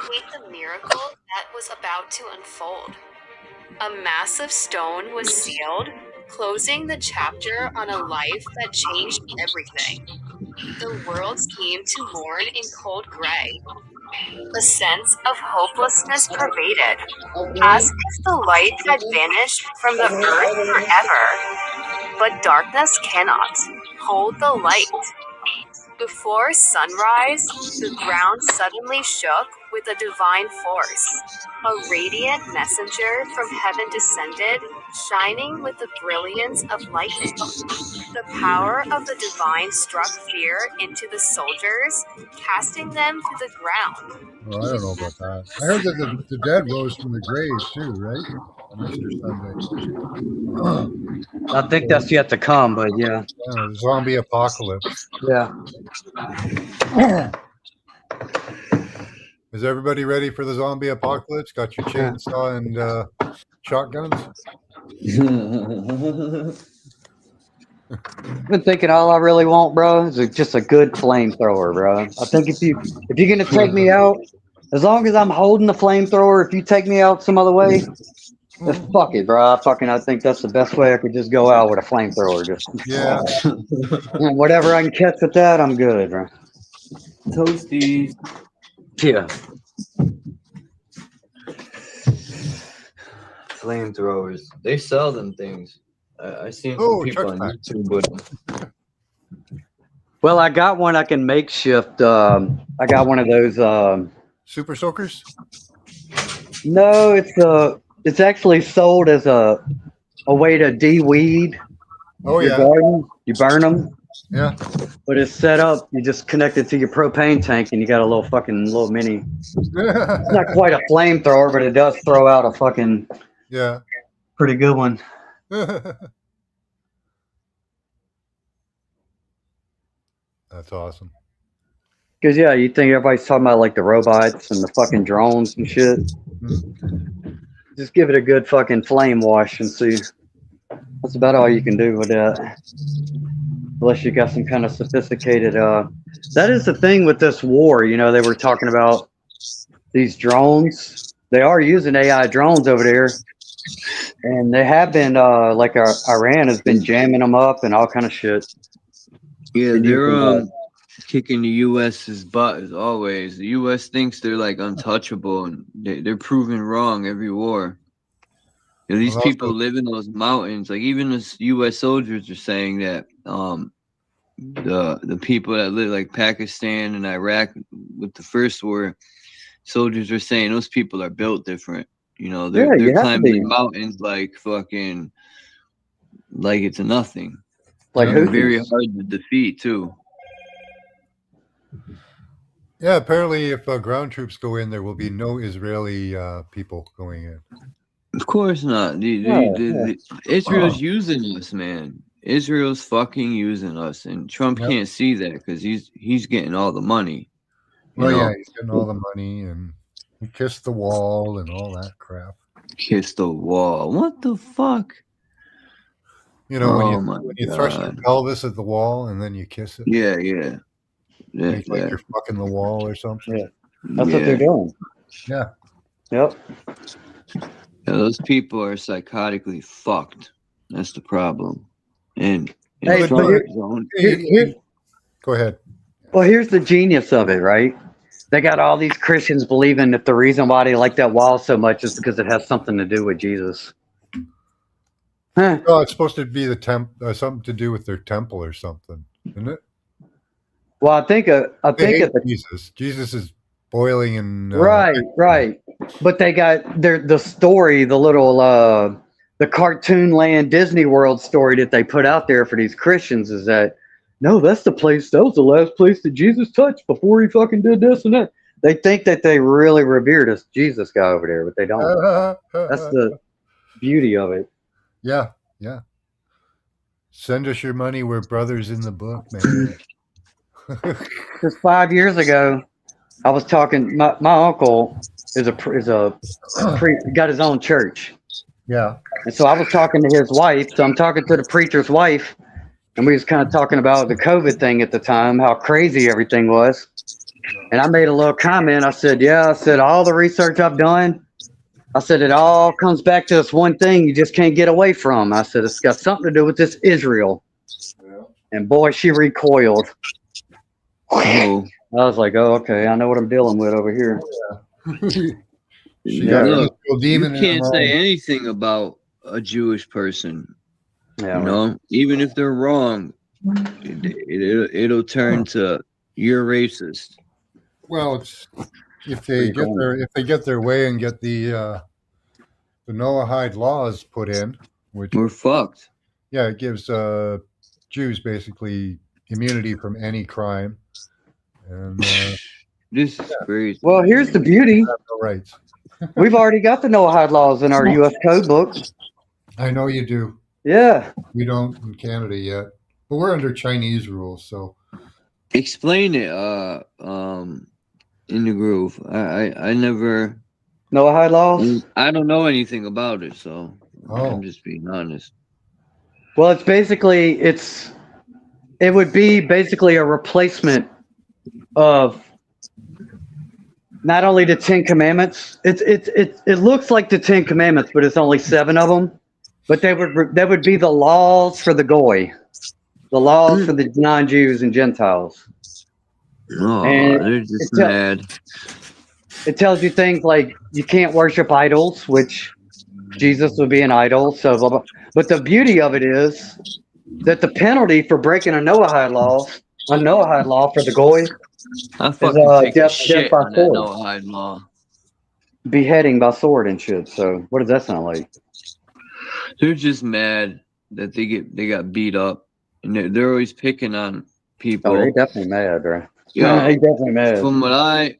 Wait the miracle that was about to unfold. A massive stone was sealed, closing the chapter on a life that changed everything. The world seemed to mourn in cold gray. A sense of hopelessness pervaded, as if the light had vanished from the earth forever. But darkness cannot hold the light. Before sunrise, the ground suddenly shook with a divine force. A radiant messenger from heaven descended, shining with the brilliance of lightning. The power of the divine struck fear into the soldiers, casting them to the ground. Well, I don't know about that. I heard that the dead rose from the grave too, right? On Easter Sunday. I think that's yet to come, but yeah. Yeah, zombie apocalypse. Yeah. Is everybody ready for the zombie apocalypse? Got your chainsaw and shotguns? I've been thinking all I really want, bro, is just a good flamethrower, bro. I think if you're gonna take me out, as long as I'm holding the flamethrower, if you take me out some other way, fuck it, bro. I think that's the best way I could just go out with a flamethrower. Just and whatever I can catch with that, I'm good, bro. Toasties. Yeah. Flamethrowers. They sell them things. I seen some Oh, people on YouTube with them. Well, I got one I can makeshift. I got one of those. Super soakers? No, it's actually sold as a way to de-weed. Oh your yeah. garden. You burn them. Yeah. But it's set up. You just connect it to your propane tank, and you got a little mini. It's not quite a flamethrower, but it does throw out a fucking pretty good one. That's awesome. Because yeah, you think everybody's talking about like the robots and the fucking drones and shit. Just give it a good fucking flame wash and see. That's about all you can do with that. Unless you got some kind of sophisticated that is the thing with this war, you know, they were talking about these drones. They are using AI drones over there. And they have been like Iran has been jamming them up and all kind of shit. Yeah, they're kicking the US's butt as always. The US thinks they're like untouchable, and they're proven wrong every war. You know, these people live in those mountains. Like even the US soldiers are saying that the people that live like Pakistan and Iraq with the first war, soldiers are saying those people are built different. You know, they're climbing the mountains like fucking like it's nothing. Like they're very hard to defeat too. Yeah, apparently if ground troops go in, there will be no Israeli people going in. Of course not. Israel's using us, man. Israel's fucking using us, and Trump can't see that because he's getting all the money. Well, yeah, he's getting all the money, and he kissed the wall and all that crap. Kiss the wall. What the fuck? You know, Oh when you thrust your pelvis at the wall and then you kiss it. Yeah, yeah. It's like you're fucking the wall or something. Yeah. That's what they're doing. Yeah. Yep. Yeah, those people are psychotically fucked. That's the problem. And Hey, Trump but go ahead. Well, here's the genius of it, right? They got all these Christians believing that the reason why they like that wall so much is because it has something to do with Jesus. Huh. Oh, it's supposed to be the something to do with their temple or something, isn't it? Well, I think Jesus is boiling in right. But they got the story, the little the cartoon land Disney World story that they put out there for these Christians is that no, that's the place. That was the last place that Jesus touched before he fucking did this and that. They think that they really revere this Jesus guy over there, but they don't. That's the beauty of it. Yeah, yeah. Send us your money. We're brothers in the book, man. Just 5 years ago, I was talking. My uncle is got his own church. Yeah. And so I was talking to his wife. So I'm talking to the preacher's wife, and we was kind of talking about the COVID thing at the time, how crazy everything was. And I made a little comment. I said, "Yeah," I said, "all the research I've done, I said it all comes back to this one thing you just can't get away from." I said it's got something to do with this Israel. Yeah. And boy, she recoiled. Oh. I was like, "Oh, okay, I know what I'm dealing with over here." Look, you can't say anything about a Jewish person. Yeah, you know, even if they're wrong, it'll turn to you're racist. Well, it's if they get their way and get the Noahide laws put in, which we're fucked. Yeah, it gives Jews basically immunity from any crime. And this is crazy. Well, here's the beauty. No rights. We've already got the Noahide laws in our U.S. code book. I know you do. Yeah. We don't in Canada yet, but we're under Chinese rules. So explain it in the groove. I never Noahide laws. I don't know anything about it, so I'm just being honest. Well, it's basically it would be basically a replacement of not only the 10 Commandments. It looks like the 10 Commandments, but it's only 7 of them. But they would be the laws for the goy, the laws for the non-Jews and Gentiles. Oh, and they're just mad. It tells you things like you can't worship idols, which Jesus would be an idol. So, blah, blah. But the beauty of it is that the penalty for breaking a Noahide law for the goy, I fucking death by on that sword. Noahide law. Beheading by sword and shit. So, what does that sound like? They're just mad that they got beat up, and they're always picking on people. Oh, they're definitely mad, bro. Yeah, they definitely mad. From what I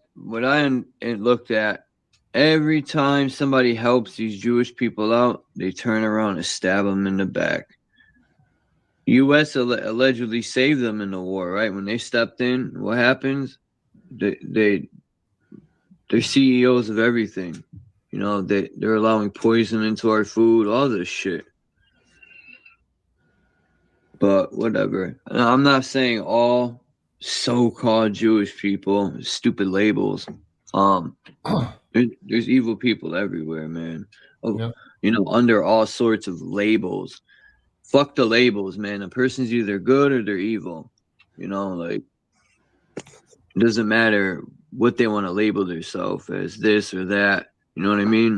looked at, every time somebody helps these Jewish people out, they turn around and stab them in the back. U.S. allegedly saved them in the war, right? When they stepped in, what happens? They're CEOs of everything. You know, they're allowing poison into our food, all this shit. But whatever. I'm not saying all so-called Jewish people, stupid labels. There's evil people everywhere, man. You know, under all sorts of labels. Fuck the labels, man. A person's either good or they're evil. You know, like it doesn't matter what they want to label themselves as, this or that. You know what I mean?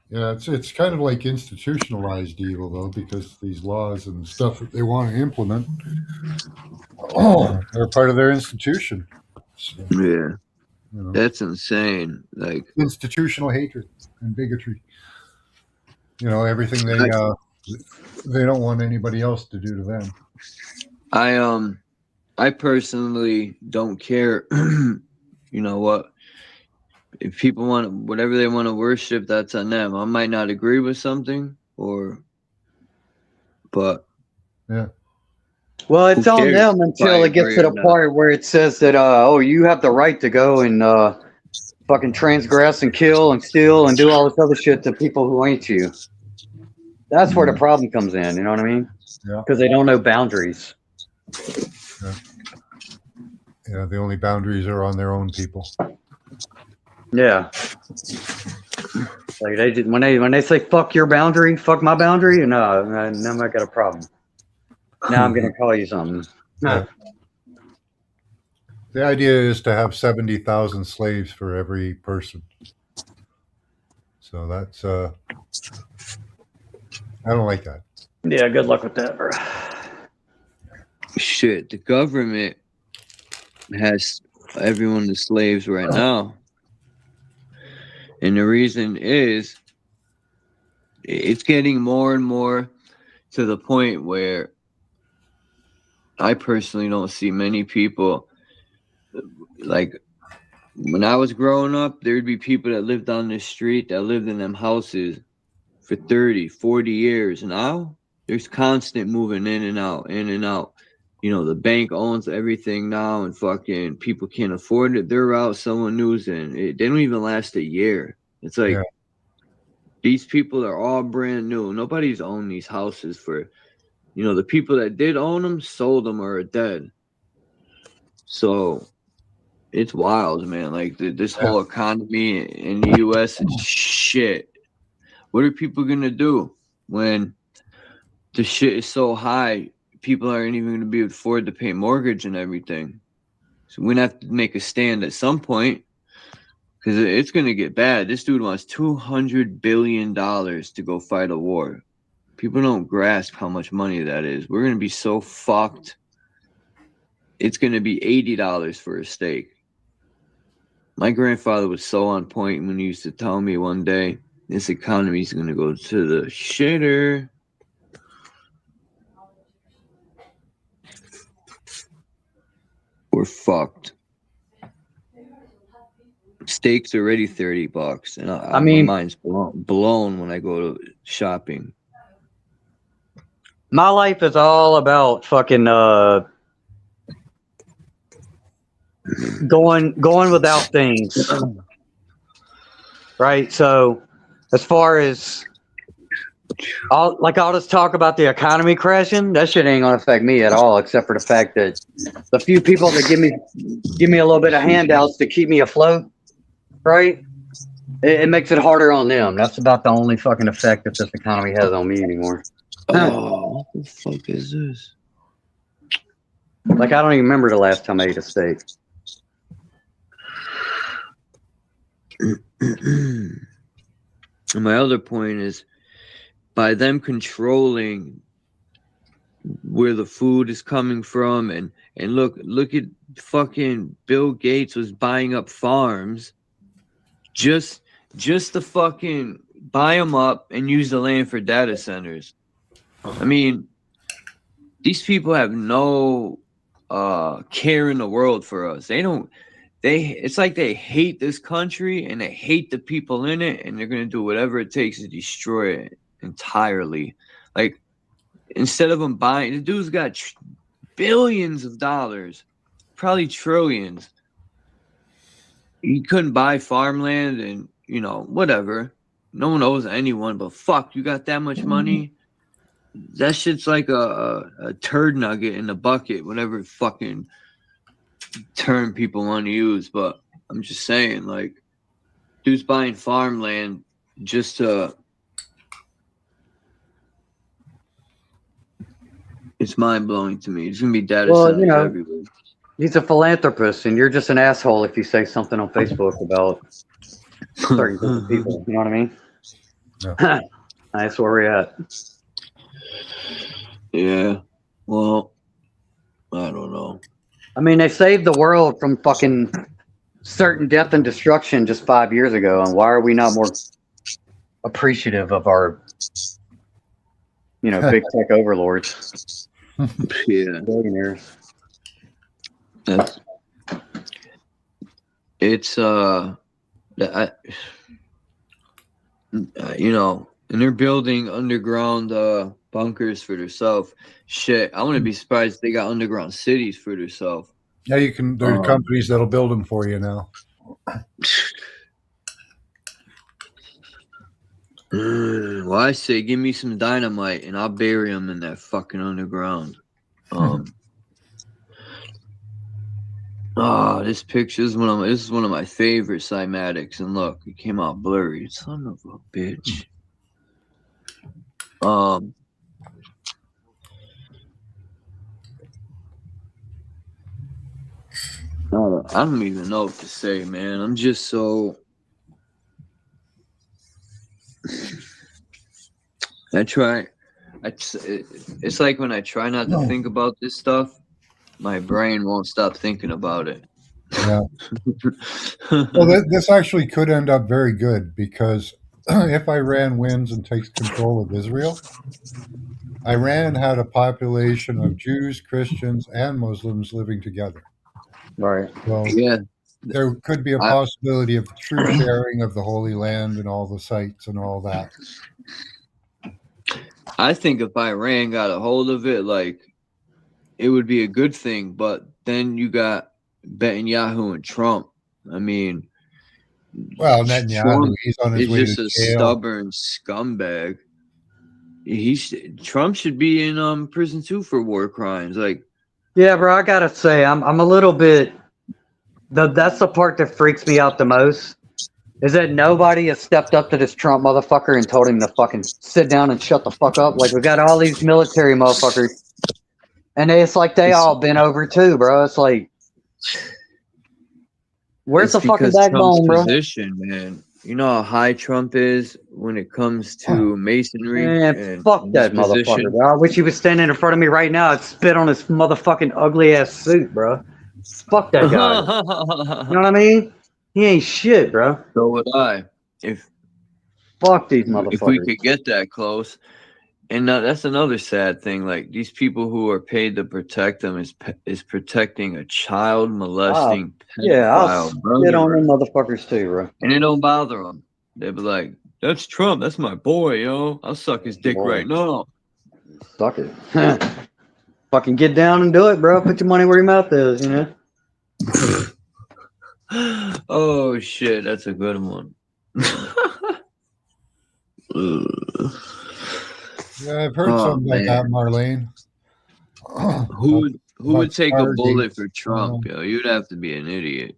Yeah, it's kind of like institutionalized evil, though, because these laws and stuff that they want to implement are part of their institution. So, yeah, that's insane. Like institutional hatred and bigotry. You know, everything they don't want anybody else to do to them. I personally don't care. You know what? If people want whatever they want to worship, that's on them. I might not agree with something, but yeah. Well, it's on them until it gets to the part where it says that you have the right to go and fucking transgress and kill and steal and do all this other shit to people who ain't you. That's where the problem comes in. You know what I mean? Yeah. Because they don't know boundaries. Yeah, the only boundaries are on their own people. Yeah. Like they did when they say fuck your boundary, fuck my boundary. No, now I got a problem. Now I'm gonna call you something. Yeah. The idea is to have 70,000 slaves for every person. So that's I don't like that. Yeah, good luck with that, bro. Shit, the government has everyone as slaves right now. And the reason is it's getting more and more to the point where I personally don't see many people. Like when I was growing up, there'd be people that lived on the street that lived in them houses for 30, 40 years. Now there's constant moving in and out, in and out. You know, the bank owns everything now and fucking people can't afford it. They're out, someone news in. They don't even last a year. It's like these people are all brand new. Nobody's owned these houses for, you know, the people that did own them, sold them or are dead. So it's wild, man. Like this whole economy in the U.S. is shit. What are people going to do when the shit is so high? People aren't even going to be able to afford to pay mortgage and everything. So we're going to have to make a stand at some point because it's going to get bad. This dude wants $200 billion to go fight a war. People don't grasp how much money that is. We're going to be so fucked. It's going to be $80 for a steak. My grandfather was so on point when he used to tell me one day, this economy is going to go to the shitter. We're fucked. Steak's already $30, and I mean, my mind's blown when I go to shopping. My life is all about fucking going without things, right? So, as far as I'll just talk about the economy crashing. That shit ain't gonna affect me at all, except for the fact that the few people that give me a little bit of handouts to keep me afloat, right? It makes it harder on them. That's about the only fucking effect that this economy has on me anymore. Oh, what the fuck is this? Like, I don't even remember the last time I ate a steak. And my other point is, by them controlling where the food is coming from, and look at fucking Bill Gates was buying up farms just to fucking buy them up and use the land for data centers. I mean, these people have no care in the world for us. It's like they hate this country and they hate the people in it, and they're gonna do whatever it takes to destroy it entirely. Like, instead of them buying, the dude's got billions of dollars, probably trillions. He couldn't buy farmland and, you know, whatever. No one owes anyone, but fuck, you got that much money? That shit's like a turd nugget in the bucket, whatever fucking term people want to use. But I'm just saying, like, dude's buying farmland just to... It's mind-blowing to me. It's going to be data centers everywhere. He's a philanthropist, and you're just an asshole if you say something on Facebook about certain group of people. You know what I mean? Yeah. That's where we're at. Yeah. Well, I don't know. I mean, they saved the world from fucking certain death and destruction just 5 years ago, and why are we not more appreciative of our, you know, big tech overlords? Yeah. Billionaires. It's you know, and they're building underground bunkers for themselves. Shit, I wouldn't be surprised if they got underground cities for themselves. Yeah, you can. There's companies that'll build them for you now. Well, I say give me some dynamite and I'll bury him in that fucking underground. Oh, this picture is this is one of my favorite cymatics, and look, it came out blurry. Son of a bitch. I don't even know what to say, man. I'm just so. It's like when I try not to think about this stuff, my brain won't stop thinking about it. Yeah. Well, this actually could end up very good because if Iran wins and takes control of Israel, Iran had a population of Jews, Christians, and Muslims living together. Right. So yeah, there could be a possibility of true sharing of the Holy Land and all the sites and all that. I think if Iran got a hold of it, like, it would be a good thing. But then you got Netanyahu and Trump. I mean, well, Netanyahu, he's on his way to just a jail. stubborn scumbag. Trump should be in prison too for war crimes. Like, yeah, bro, I gotta say, I'm a little bit. That's the part that freaks me out the most. Is that nobody has stepped up to this Trump motherfucker and told him to fucking sit down and shut the fuck up. Like, we got all these military motherfuckers, and it's like they all been over too, bro. It's like, where's the fucking backbone, bro? Position, man. You know how high Trump is when it comes to masonry. Man, fuck that motherfucker, bro. I wish he was standing in front of me right now. I'd spit on his motherfucking ugly ass suit, bro. Fuck that guy. You know what I mean? He ain't shit, bro. So would I. Fuck these motherfuckers. If we could get that close. And that's another sad thing. Like, these people who are paid to protect them is protecting a child molesting yeah, I'll pedophile, spit on them motherfuckers too, bro. And it don't bother them. They be like, "That's Trump. That's my boy, yo. I'll suck his dick right now." Suck it. Fucking get down and do it, bro. Put your money where your mouth is, you know. Oh shit, that's a good one. Yeah, I've heard something like that, Marlene. Who would take a bullet for Trump, yo? You'd have to be an idiot.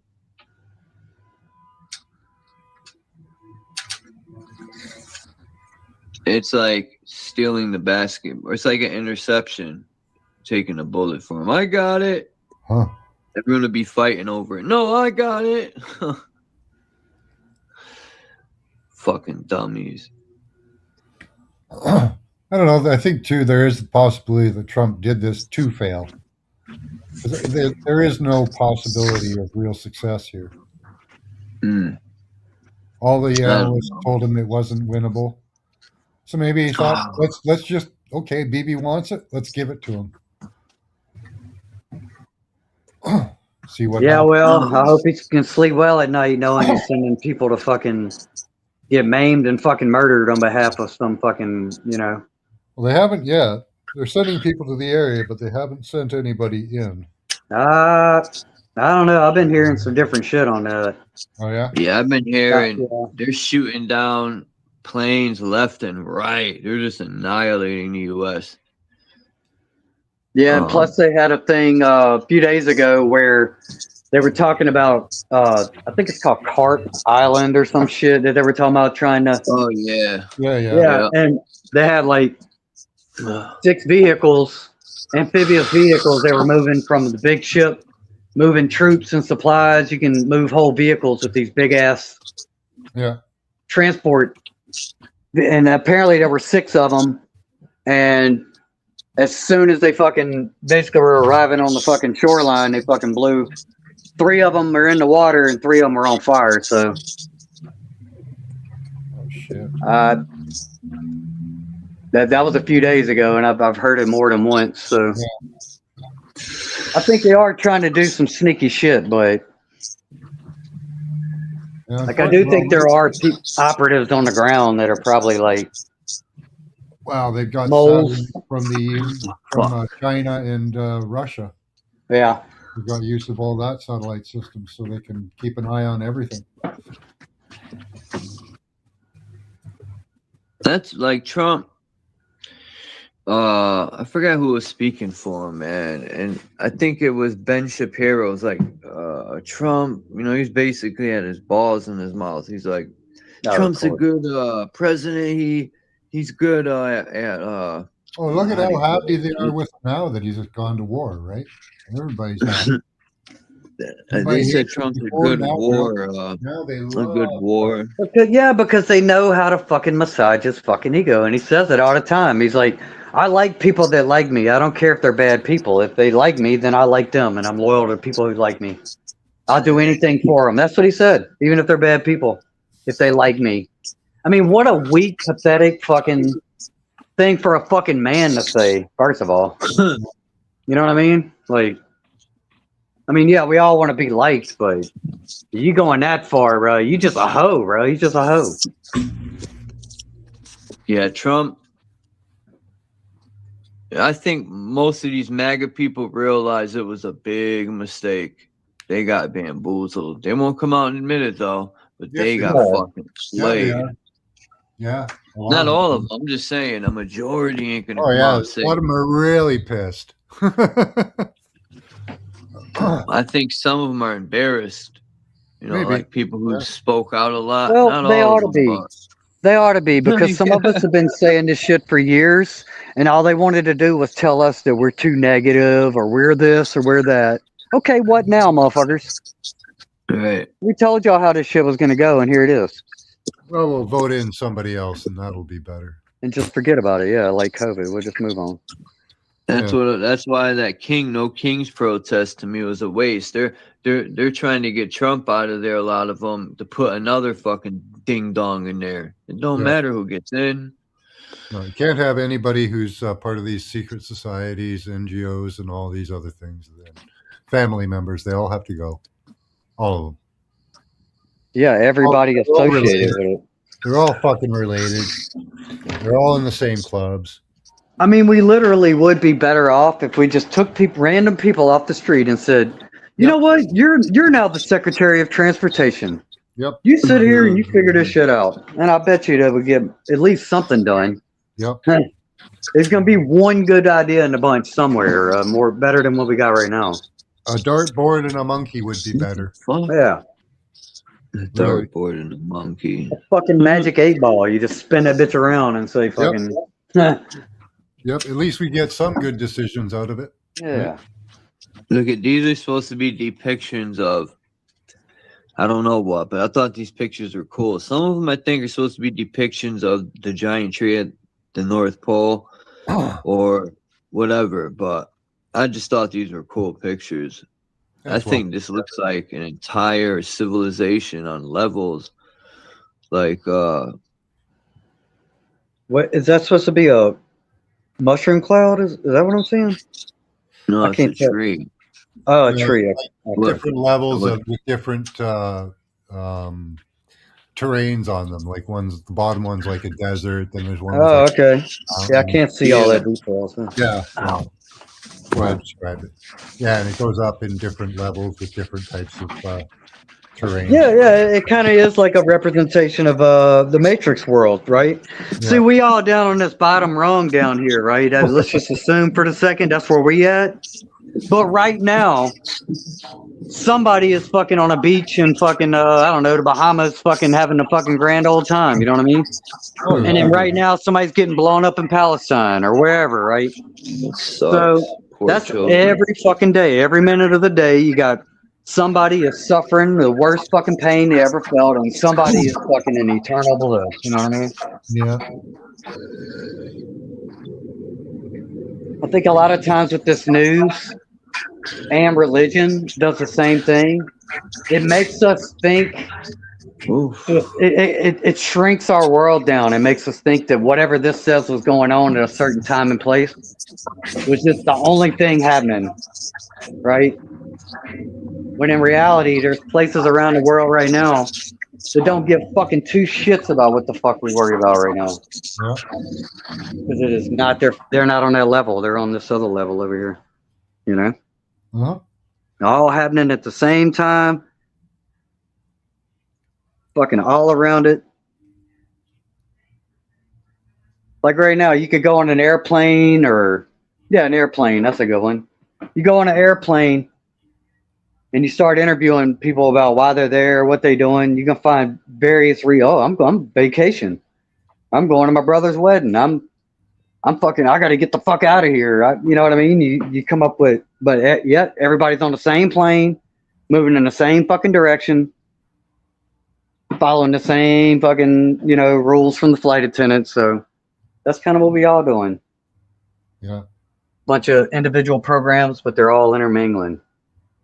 It's like stealing the basket, or it's like an interception, taking a bullet for him. I got it. Huh. Everyone would be fighting over it. No, I got it. Fucking dummies. I don't know. I think, too, there is the possibility that Trump did this to fail. There is no possibility of real success here. All the analysts told him it wasn't winnable. So maybe he thought, let's just, okay, Bibi wants it. Let's give it to him. See what happens. Well, I hope he can sleep well at night knowing he's sending people to fucking get maimed and fucking murdered on behalf of some fucking, you know. Well, they haven't yet. They're sending people to the area, but they haven't sent anybody in. I don't know. I've been hearing some different shit on that. Oh, yeah? Yeah, I've been hearing they're shooting down planes left and right. They're just annihilating the U.S. Yeah, and plus they had a thing a few days ago where they were talking about, I think it's called Carp Island or some shit that they were talking about trying to. Oh, yeah. Yeah, and they had like 6 vehicles, amphibious vehicles. They were moving from the big ship, moving troops and supplies. You can move whole vehicles with these big ass transport. And apparently there were 6 of them. And as soon as they fucking basically were arriving on the fucking shoreline, they fucking blew. 3 of them are in the water and 3 of them are on fire. So, shit. That was a few days ago, and I've heard it more than once. So, I think they are trying to do some sneaky shit, but like I do think there are operatives on the ground that are probably like. Wow, they've got from China and Russia. Yeah. They've got use of all that satellite system so they can keep an eye on everything. That's like Trump. I forgot who was speaking for him, man, and I think it was Ben Shapiro. It's like, Trump, you know, he's basically had his balls in his mouth. He's like, Trump's a good president. He's good at Oh, look at how happy they are with him now that he's gone to war, right? Everybody's happy. They said Trump's a good war. A good war. Because they know how to fucking massage his fucking ego, and he says it all the time. He's like, I like people that like me. I don't care if they're bad people. If they like me, then I like them, and I'm loyal to people who like me. I'll do anything for them. That's what he said. Even if they're bad people, if they like me. I mean, what a weak, pathetic fucking thing for a fucking man to say. First of all, you know what I mean? Like, I mean, yeah, we all want to be liked, but you going that far, bro? You just a hoe, bro. You just a hoe. Yeah, Trump. I think most of these MAGA people realize it was a big mistake. They got bamboozled. They won't come out and admit it though, but they got fucking slayed. Yeah. Not all of them. I'm just saying a majority ain't gonna come out and say. A lot of them are really pissed. I think some of them are embarrassed. You know, maybe. Like people who spoke out a lot. Well, not they all ought to be. But... They ought to be, because some of us have been saying this shit for years, and all they wanted to do was tell us that we're too negative, or we're this, or we're that. Okay, what now, motherfuckers? Right. We told y'all how this shit was going to go, and here it is. Well, we'll vote in somebody else, and that'll be better. And just forget about it. Yeah, like COVID. We'll just move on. That's why that No Kings protest to me was a waste. They're trying to get Trump out of there, a lot of them, to put another fucking ding dong in there. It don't matter who gets in. No, you can't have anybody who's part of these secret societies, NGOs, and all these other things. Family members, they all have to go. All of them. Yeah, everybody associated with it. They're all fucking related. They're all in the same clubs. I mean, we literally would be better off if we just took random people off the street and said, you know what? You're now the Secretary of Transportation. Yep. You sit here and you figure this shit out. And I bet you that would get at least something done. Yep. There's going to be one good idea in the bunch somewhere, more better than what we got right now. A dartboard and a monkey would be better. Yeah. A dartboard and a monkey. A fucking magic 8 ball. You just spin that bitch around and say fucking... Yep, at least we get some good decisions out of it. Yeah. Look at these are supposed to be depictions of I don't know what, but I thought these pictures were cool. Some of them I think are supposed to be depictions of the giant tree at the North Pole or whatever, but I just thought these were cool pictures. I think this looks like an entire civilization on levels. Like what is that supposed to be, a mushroom cloud? Is that what I'm saying? No, it's a tree. Oh, a tree. Different levels with different terrains on them. Like the bottom one's like a desert. Then there's one. Oh, okay. Yeah, I can't see all that details. Yeah. Go ahead, describe it. Yeah, and it goes up in different levels with different types of terrain. Yeah, it kind of is like a representation of the Matrix world, right? Yeah. See, we all down on this bottom rung down here, right? Let's just assume for the second that's where we at. But right now, somebody is fucking on a beach in fucking, I don't know, the Bahamas, fucking having a fucking grand old time. You know what I mean? And then right now, somebody's getting blown up in Palestine or wherever, right? So that's every fucking day, every minute of the day, you got somebody is suffering the worst fucking pain they ever felt, and somebody is fucking in eternal bliss. You know what I mean? Yeah. I think a lot of times with this news and religion does the same thing. It makes us think. It shrinks our world down. It makes us think that whatever this says was going on at a certain time and place was just the only thing happening, right? When in reality, there's places around the world right now that don't give fucking two shits about what the fuck we worry about right now. Because it is not they're not on that level. They're on this other level over here. You know? All happening at the same time. Fucking all around it. Like right now, you could go on an airplane an airplane. That's a good one. You go on an airplane and you start interviewing people about why they're there, what they're doing. You can find various I'm vacation. I'm going to my brother's wedding. I'm fucking. I got to get the fuck out of here. You know what I mean? You come up with, but yet everybody's on the same plane, moving in the same fucking direction, following the same fucking rules from the flight attendants. So that's kind of what we all doing. Yeah. Bunch of individual programs, but they're all intermingling.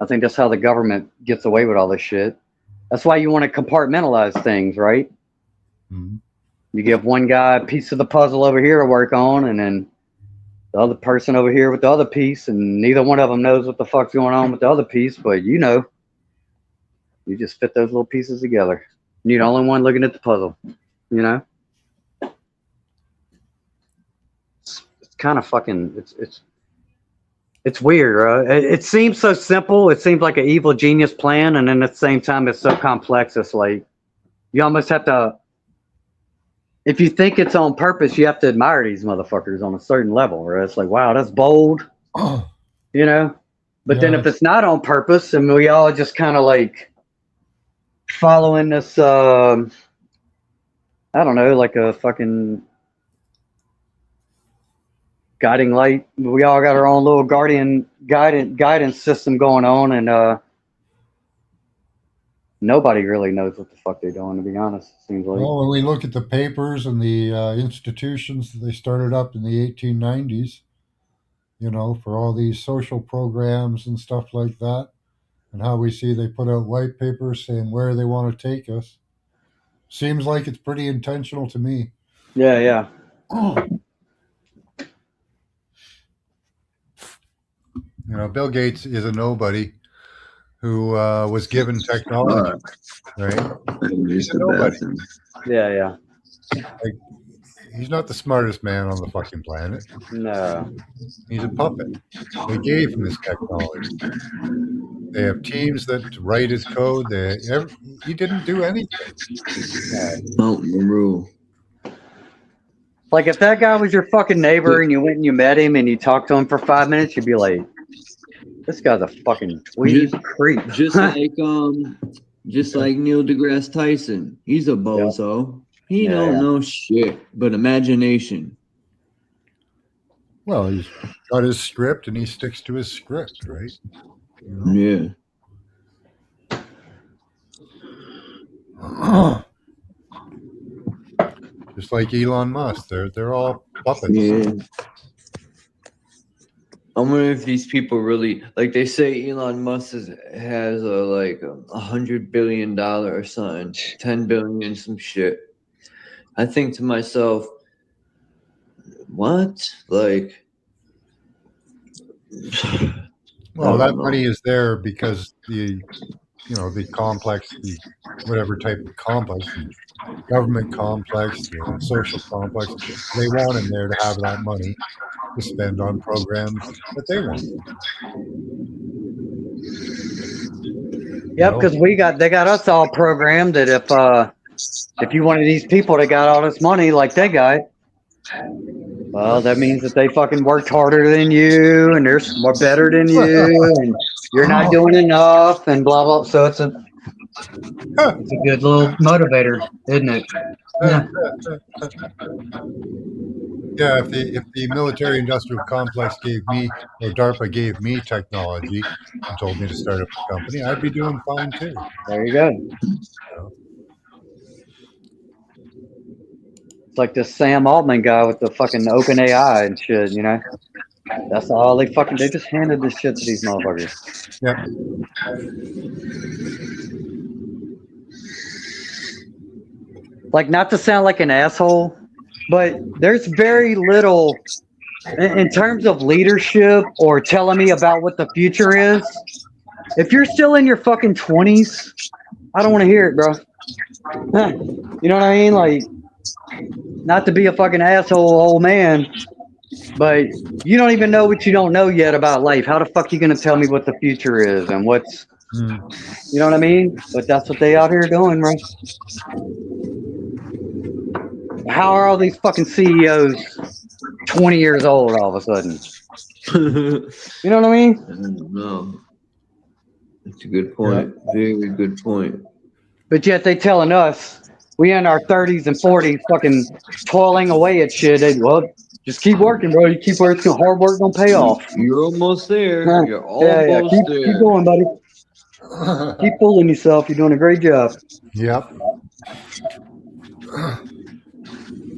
I think that's how the government gets away with all this shit. That's why you want to compartmentalize things, right? Mm-hmm. You give one guy a piece of the puzzle over here to work on, and then the other person over here with the other piece, and neither one of them knows what the fuck's going on with the other piece, but you just fit those little pieces together. You're the only one looking at the puzzle, It's kind of fucking, it's weird, right? It seems so simple. It seems like an evil genius plan, and then at the same time, it's so complex. It's like you almost have to, if you think it's on purpose, you have to admire these motherfuckers on a certain level, right? It's like, wow, that's bold, But then if it's not on purpose, and we all just kind of like following this, I don't know, like a fucking guiding light. We all got our own little guidance system going on, and nobody really knows what the fuck they're doing, to be honest. It seems like. Well, when we look at the papers and the institutions that they started up in the 1890s, for all these social programs and stuff like that, and how we see they put out white papers saying where they want to take us, seems like it's pretty intentional to me. Yeah. Bill Gates is a nobody who was given technology, right? He's a nobody. Yeah. Like, he's not the smartest man on the fucking planet. No. He's a puppet. They gave him this technology. They have teams that write his code. He didn't do anything. Like if that guy was your fucking neighbor and you went and you met him and you talked to him for 5 minutes, you'd be like, this guy's a fucking creep. Just like Neil deGrasse Tyson. He's a bozo. He don't know shit but imagination. Well, he's got his script and he sticks to his script, right? Yeah. Just like Elon Musk, they're all puppets. Yeah. I wonder if these people really, like they say Elon Musk has $100 billion or something, 10 billion, some shit. I think to myself, what? Like, well, that money is there because the complex, whatever type of complex, the government complex, the social complex, they want him there to have that money to spend on programs that they want. Yep, because they got us all programmed that if you one of these people that got all this money like they got, well, that means that they fucking worked harder than you and they're more better than you and you're not doing enough and blah blah. So it's a good little motivator, isn't it? Yeah. Yeah, if the military industrial complex gave me, or DARPA gave me technology and told me to start up a company, I'd be doing fine too. There you go. It's like this Sam Altman guy with the fucking open AI and shit, That's all they just handed this shit to these motherfuckers. Yep. Like, not to sound like an asshole, but there's very little in terms of leadership or telling me about what the future is. If you're still in your fucking 20s, I don't want to hear it, bro. You know what I mean? Like, not to be a fucking asshole old man, but you don't even know what you don't know yet about life. How the fuck you gonna tell me what the future is and what's, you know what I mean? But that's what they out here doing, bro. how are all these fucking CEOs 20 years old all of a sudden? You know what I mean? No. That's a good point. Yeah. Very good point. But yet they telling us we in our 30s and 40s fucking toiling away at shit. Well, just keep working, bro. You keep working. Hard work don't pay off. You're almost there. You're almost there. Keep going, buddy. Keep fooling yourself. You're doing a great job. Yep.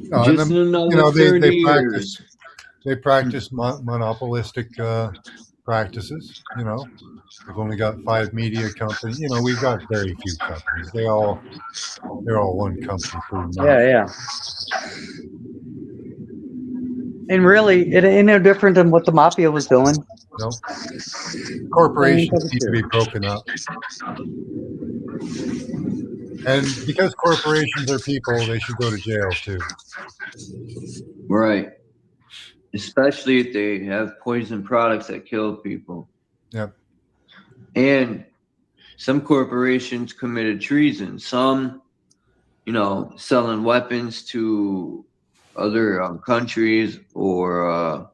No, just then, another 30 years. They practice monopolistic practices. You know, we've only got 5 media companies. You know, we've got very few companies. They're all one company. Yeah. And really, it ain't no different than what the mafia was doing. No. Corporations need to be broken up. And because corporations are people, they should go to jail too. Right. Especially if they have poison products that kill people. Yep. And some corporations committed treason. Some, you know, selling weapons to other countries or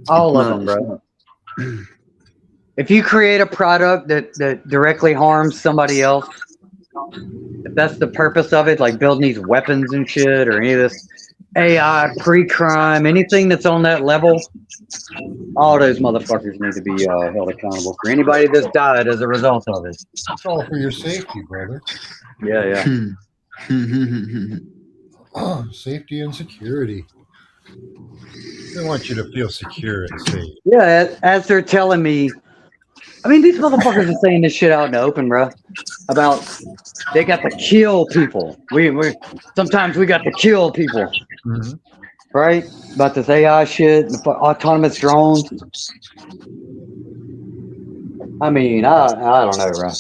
all of them, bro. If you create a product that directly harms somebody else, if that's the purpose of it, like building these weapons and shit or any of this AI, pre-crime, anything that's on that level, all those motherfuckers need to be held accountable for anybody that's died as a result of it. It's all for your safety, brother. Yeah. Safety and security. They want you to feel secure and safe. Yeah, as they're telling me, I mean, these motherfuckers are saying this shit out in the open, bro. About they got to kill people. We sometimes we got to kill people, right? About this AI shit, the autonomous drones. I mean, I don't know, bro.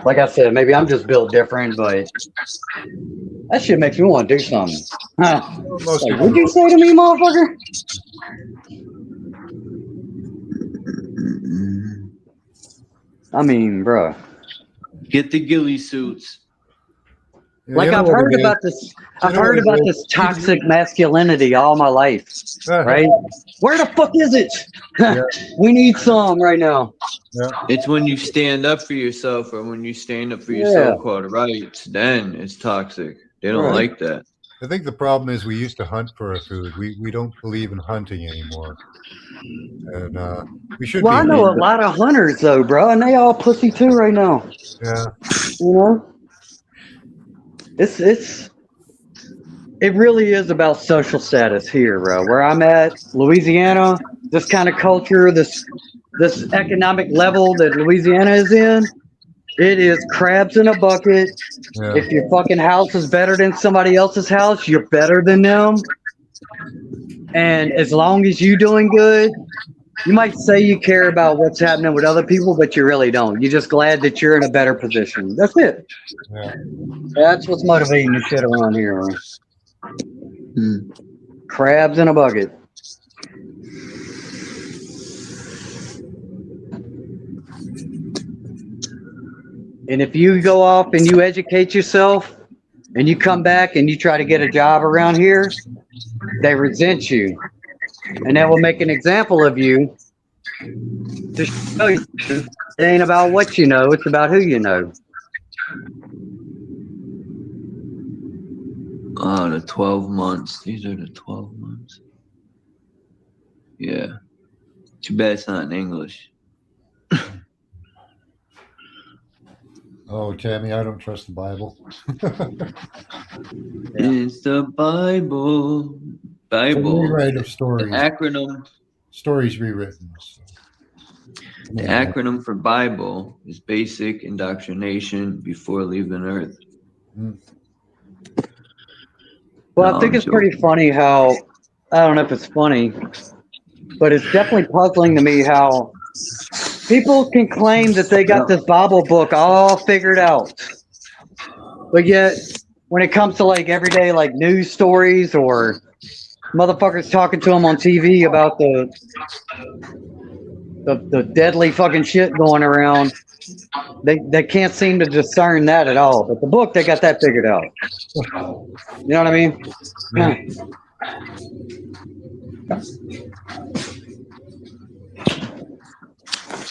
Like I said, maybe I'm just built different, but that shit makes me want to do something. Huh? Like, what'd you say to me, motherfucker? I mean, bro. Get the ghillie suits. Like I've heard about this. I've heard about this toxic masculinity all my life, right? Where the fuck is it? We need some right now. Yeah. It's when you stand up for yourself, or when you stand up for your so-called rights, then it's toxic. They don't like that. I think the problem is we used to hunt for our food. We don't believe in hunting anymore. And we should I know a lot of hunters though, bro, and they all pussy too right now. Yeah. You know? It really is about social status here, bro. Where I'm at, Louisiana, this kind of culture, this economic level that Louisiana is in, it is crabs in a bucket. Yeah. If your fucking house is better than somebody else's house, you're better than them. And as long as you're doing good, you might say you care about what's happening with other people, but you really don't. You're just glad that you're in a better position. That's it. Yeah. That's what's motivating the shit around here. Crabs in a bucket. And if you go off and you educate yourself and you come back and you try to get a job around here, they resent you. And they will make an example of you to show you it ain't about what you know, it's about who you know. Oh, the 12 months. These are the 12 months. Yeah. Too bad it's not in English. Oh, Tammy, I don't trust the Bible. It's the Bible. Bible. Rewrite of stories. The acronym. Stories rewritten. So. The acronym for Bible is basic indoctrination before leaving Earth. Well, I think it's pretty funny how, I don't know if it's funny, but it's definitely puzzling to me how people can claim that they got this Bible book all figured out. But yet, when it comes to like everyday like news stories or motherfuckers talking to them on TV about the deadly fucking shit going around. They can't seem to discern that at all. But the book, they got that figured out. You know what I mean? Yeah.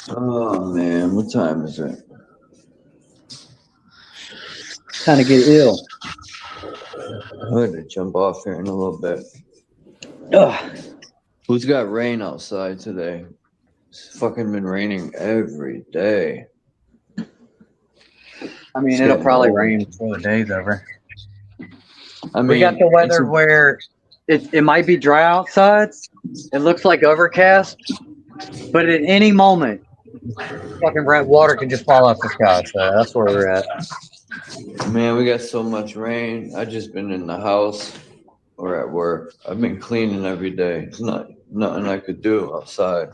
Oh man, what time is it? Kind of get ill. I'm gonna jump off here in a little bit. Ugh. Who's got rain outside today? It's fucking been raining every day. I mean, it'll probably rain before the day's over. I mean, we got the weather where it might be dry outside. It looks like overcast, but at any moment, fucking water can just fall off the sky. So that's where we're at. Man, we got so much rain. I just been in the house or at work. I've been cleaning every day. It's nothing I could do outside.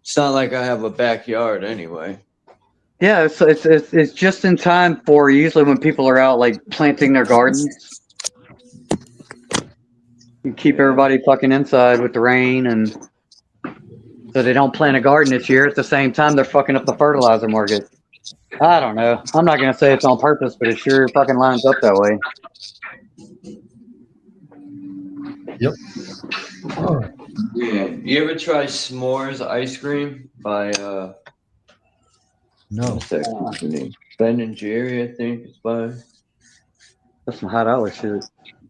It's not like I have a backyard anyway. Yeah, it's just in time for usually when people are out like planting their gardens. You keep everybody fucking inside with the rain, and so they don't plant a garden this year. At the same time, they're fucking up the fertilizer market. I don't know. I'm not gonna say it's on purpose, but it sure fucking lines up that way. Yep. Yeah. You ever try s'mores ice cream by No. what's that company? Ben and Jerry, I think it's by. That's some hot hour shit.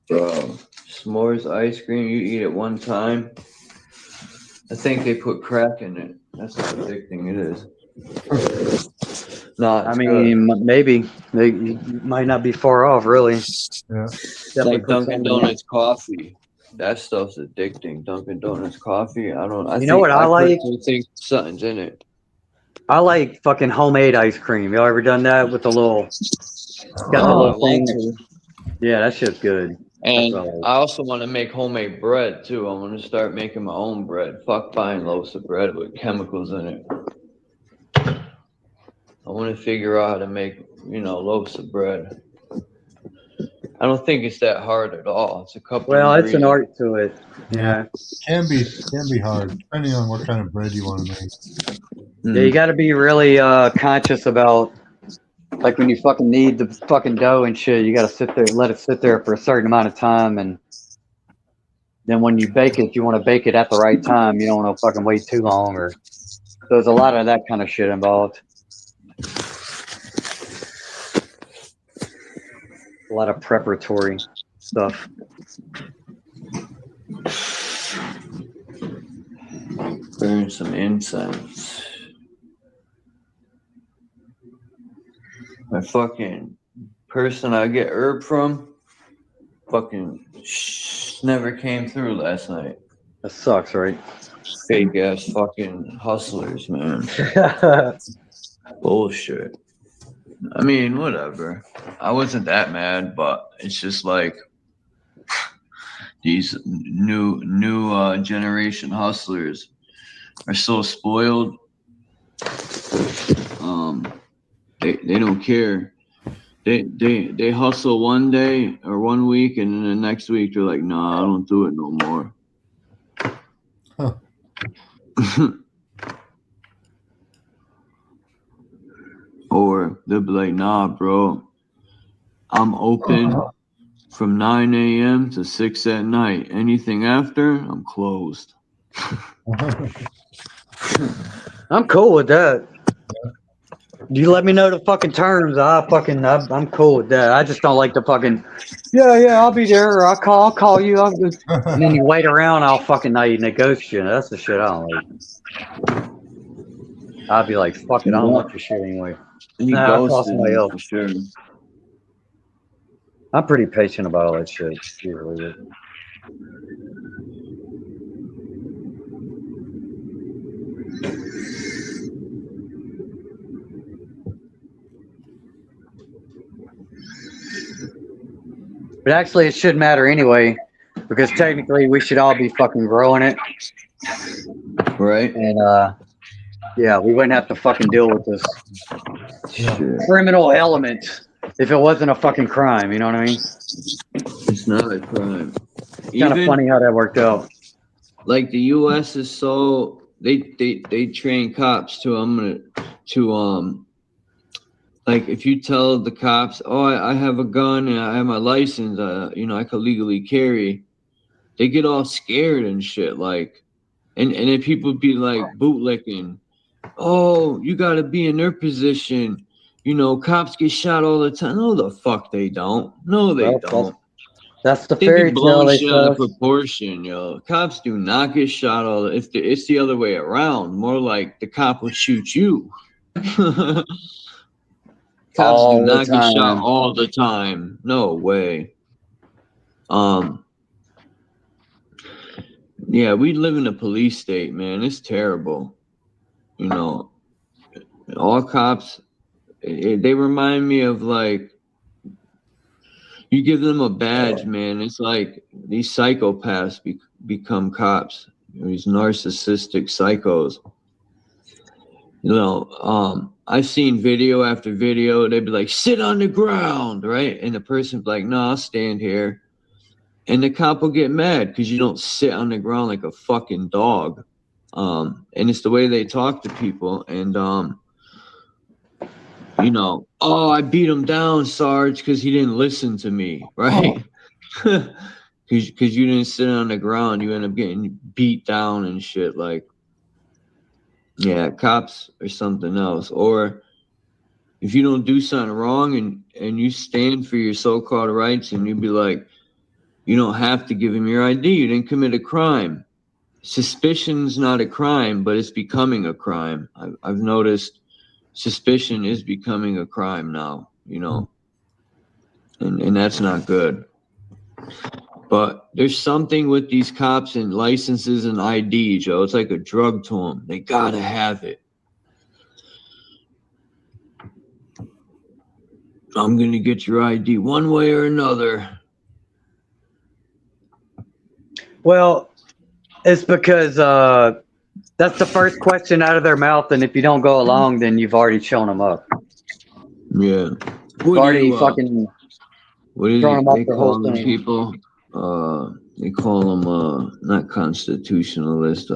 Bro, s'mores ice cream, you eat it one time. I think they put crack in it. That's how addicting it is. No, I mean, maybe they might not be far off, really. Yeah. like Dunkin' Donuts coffee. That stuff's addicting. Dunkin' Donuts coffee. I like? I think something's in it. I like fucking homemade ice cream. Y'all ever done that with the little? Got the little thing. Yeah, that shit's good. And I also want to make homemade bread too. I want to start making my own bread. Fuck buying loaves of bread with chemicals in it. I want to figure out how to make, loaves of bread. I don't think it's that hard at all. It's a couple. Well, it's an art to it. Yeah. Can be hard, depending on what kind of bread you want to make. Yeah, you got to be really conscious about, like, when you fucking knead the fucking dough and shit, you got to sit there, let it sit there for a certain amount of time, and then when you bake it, you want to bake it at the right time. You don't want to fucking wait too long, or so there's a lot of that kind of shit involved. A lot of preparatory stuff. Burn some incense. My fucking person I get herb from fucking never came through last night. That sucks, right? Fake ass fucking hustlers, man. Bullshit. I mean, whatever. I wasn't that mad, but it's just like these new generation hustlers are so spoiled. They don't care. They hustle one day or 1 week, and then the next week they're like, nah, I don't do it no more. Huh. Or they'll be like, nah, bro, I'm open from 9 a.m. to 6 at night. Anything after, I'm closed. I'm cool with that. You let me know the fucking terms. I'm cool with that. I just don't like the fucking, yeah, I'll be there. Or I'll call you. And then you wait around all fucking night and it ghosts you. That's the shit I don't like. I'll be like, fuck it, I don't want your shit anyway. I'll call somebody else. For sure. I'm pretty patient about all that shit. Usually. But actually, it should matter anyway, because technically we should all be fucking growing it. Right. And, yeah, we wouldn't have to fucking deal with this criminal element if it wasn't a fucking crime, you know what I mean? It's not a crime. It's kind of funny how that worked out. Like the U.S. is so they train cops to like if you tell the cops, oh, I have a gun and I have my license, you know, I could legally carry, they get all scared and shit, like, and then people be like bootlicking, oh, you got to be in their position, you know, cops get shot all the time. No, the fuck they don't. No, they don't. That's the They fairy be tale blown they shit out of tell us. proportion, yo. Cops do not get shot all. It's the other way around. More like the cop will shoot you. Cops do not get shot all the time. No way. Yeah, we live in a police state, man. It's terrible. You know, all cops, they remind me of like, you give them a badge, man. It's like these psychopaths become cops. These narcissistic psychos. You know, I've seen video after video. They'd be like, sit on the ground, right? And the person's like, no, I'll stand here. And the cop will get mad because you don't sit on the ground like a fucking dog. And it's the way they talk to people. And, you know, oh, I beat him down, Sarge, because he didn't listen to me, right? Because you didn't sit on the ground. You end up getting beat down and shit. Like, yeah, cops are something else. Or if you don't do something wrong and you stand for your so-called rights and you be like, you don't have to give him your ID. You didn't commit a crime. Suspicion's not a crime, but it's becoming a crime. I've noticed suspicion is becoming a crime now, you know, and that's not good. But there's something with these cops and licenses and IDs, Joe. It's like a drug to them. They gotta have it. I'm gonna get your ID one way or another. Well, it's because that's the first question out of their mouth, and if you don't go along, then you've already shown them up. Yeah. You've already fucking what is thrown it? them off They the call whole them thing. people. They call them not constitutionalist.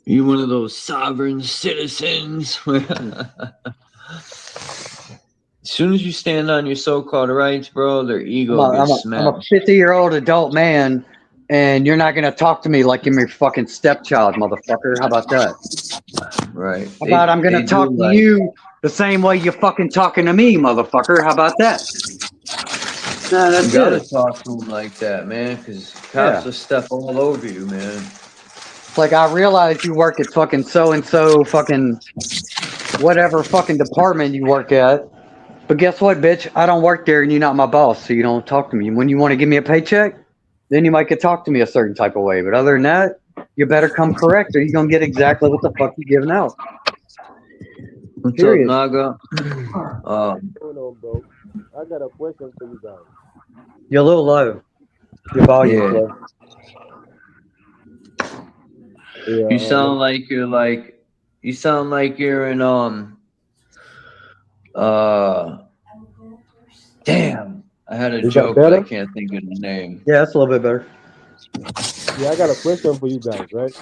You one of those sovereign citizens. As soon as you stand on your so-called rights, bro, their ego gets smashed. I'm a 50-year-old adult man, and you're not gonna talk to me like you're my fucking stepchild, motherfucker. How about that? Right. How about I'm gonna talk to you the same way you're fucking talking to me, motherfucker? How about that? No, that's you gotta it. talk to them like that, man, because cops will step all over you, man. It's like, I realize you work at fucking so-and-so fucking whatever fucking department you work at. But guess what, bitch? I don't work there and you're not my boss, so you don't talk to me. When you want to give me a paycheck, then you might get talk to me a certain type of way. But other than that, you better come correct or you're going to get exactly what the fuck you're giving out. What's Period. up, Naga? Hold on, bro. I got a question for you guys. You're a little low. Your volume's low. Yeah, You sound like you're like, you sound like you're in damn, I had a Is that joke but I better? can't think of the name. Yeah, that's a little bit better. Yeah, I got a question for you guys, right?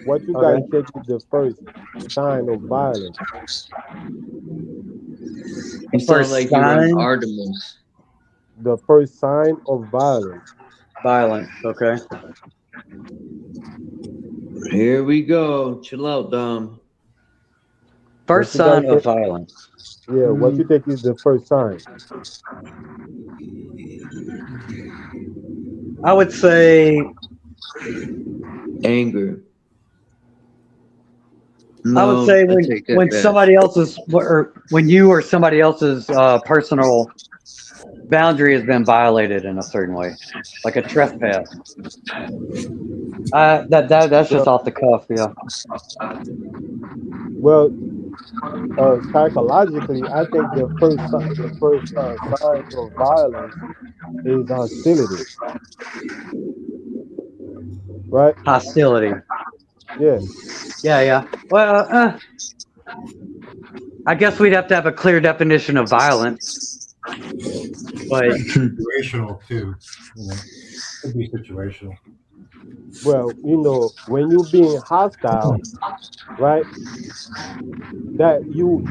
What you guys think is the first sign of violence? You sound like you're in Artemis. The first sign of violence. Violent, okay. Here we go. Chill out, Dom. First What you sign guys of think- violence. Yeah, what you think is the first sign? I would say Anger. I would say when somebody else's or when you or somebody else's personal boundary has been violated in a certain way, like a trespass. That's just off the cuff, yeah. Well, psychologically, I think the first sign of violence is hostility. Right? Hostility. Yeah. Yeah. Well, I guess we'd have to have a clear definition of violence. But situational too. You know, could be situational. Well, you know, when you being hostile, right? That you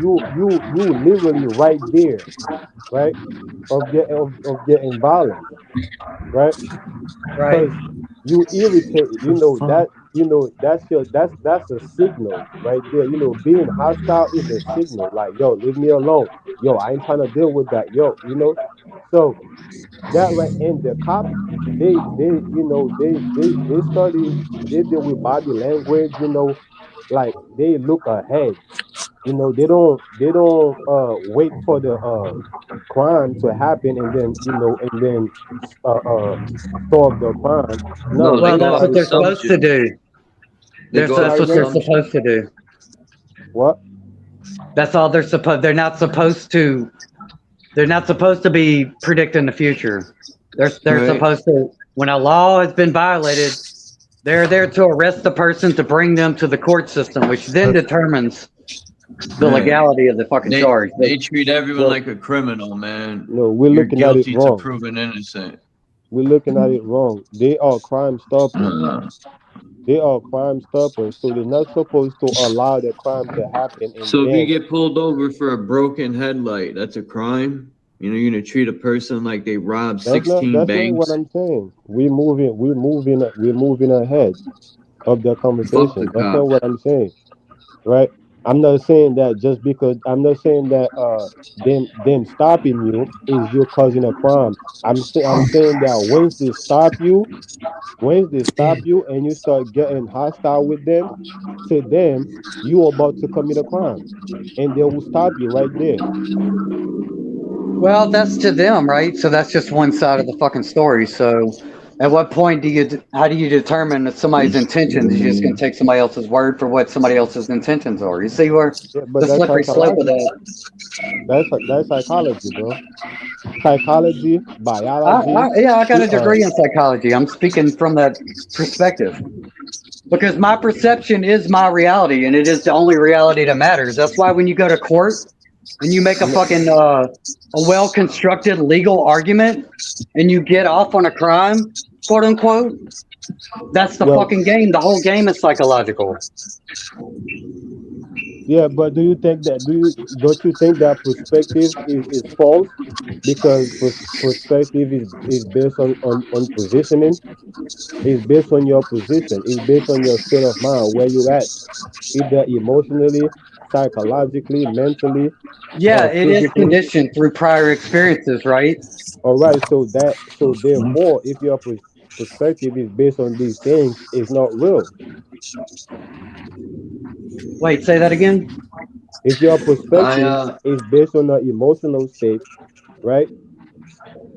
literally right there, right? Of getting violence, right? Right. Because you irritate, you know that, you know that's your that's a signal right there. You know, being hostile is a signal. Like, yo, leave me alone. Yo, I ain't trying to deal with that. Yo, you know. So that right, and the cops, they you know they study, they deal with body language. You know, like they look ahead. You know, they don't wait for the crime to happen and then, you know, and then solve the crime. No, No, they Well, they go that's off what like, they're supposed to assumption. do. They go say off That's that what they're again. assumption. supposed to do. What? That's all they're supposed. They're not supposed to. They're not supposed to be predicting the future. They're Right. supposed to. When a law has been violated, they're there to arrest the person to bring them to the court system, which then determines the Right. legality of the fucking charge. They treat everyone Well, like a criminal, man. no, we're You're looking at it guilty to wrong. proven innocent. We're looking at it wrong. They are crime stoppers. Uh, They are crime stoppers. So they're not supposed to allow the crime to happen and so if you then. get pulled over for a broken headlight, that's a crime. You know, you're gonna treat a person like they robbed That's not 16 that's not what banks. I'm saying. We're moving ahead of the Fuck the conversation. That's not cops. what I'm saying, right? I'm not saying that just because I'm not saying that them stopping you is you causing a crime. I'm saying that once they stop you and you start getting hostile with them, to them you are about to commit a crime, and they will stop you right there. Well, that's to them, right? So that's just one side of the fucking story. So, at what point do you? How do you determine that somebody's intentions? You're just gonna take somebody else's word for what somebody else's intentions are. You see where Yeah, but the that's slippery slope of psychology. that? That's psychology, bro. Psychology, biology. Yeah, I got a degree in psychology. I'm speaking from that perspective because my perception is my reality, and it is the only reality that matters. That's why when you go to court and you make a fucking a well constructed legal argument and you get off on a crime, quote unquote, that's the Well, fucking game. The whole game is psychological. yeah, but don't you think that perspective is false? Because perspective is based on positioning. It's based on your position. It's based on your state of mind, where you at, either emotionally, psychologically, mentally, Yeah, it is physically. conditioned through prior experiences, right? All right. So therefore, if your perspective is based on these things, it's not real. Wait, say that again. If your I perspective is based on an emotional state, right,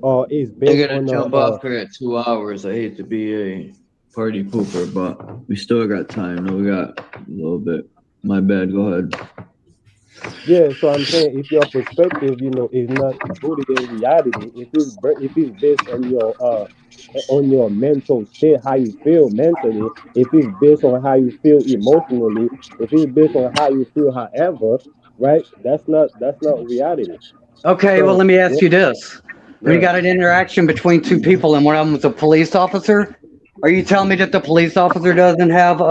or is I based gotta on a jump off here at 2 hours. I hate to be a party pooper, but we still got time. No, we got a little bit. My bad. Go ahead. yeah. So I'm saying, if your perspective, you know, is not rooted in reality, if it's based on your mental state, how you feel mentally, if it's based on how you feel emotionally, if it's based on how you feel, however, right, that's not reality. Okay, well, So let me ask yeah, you this. When you yeah. got an interaction between two people and one of them was a police officer, are you telling me that the police officer doesn't have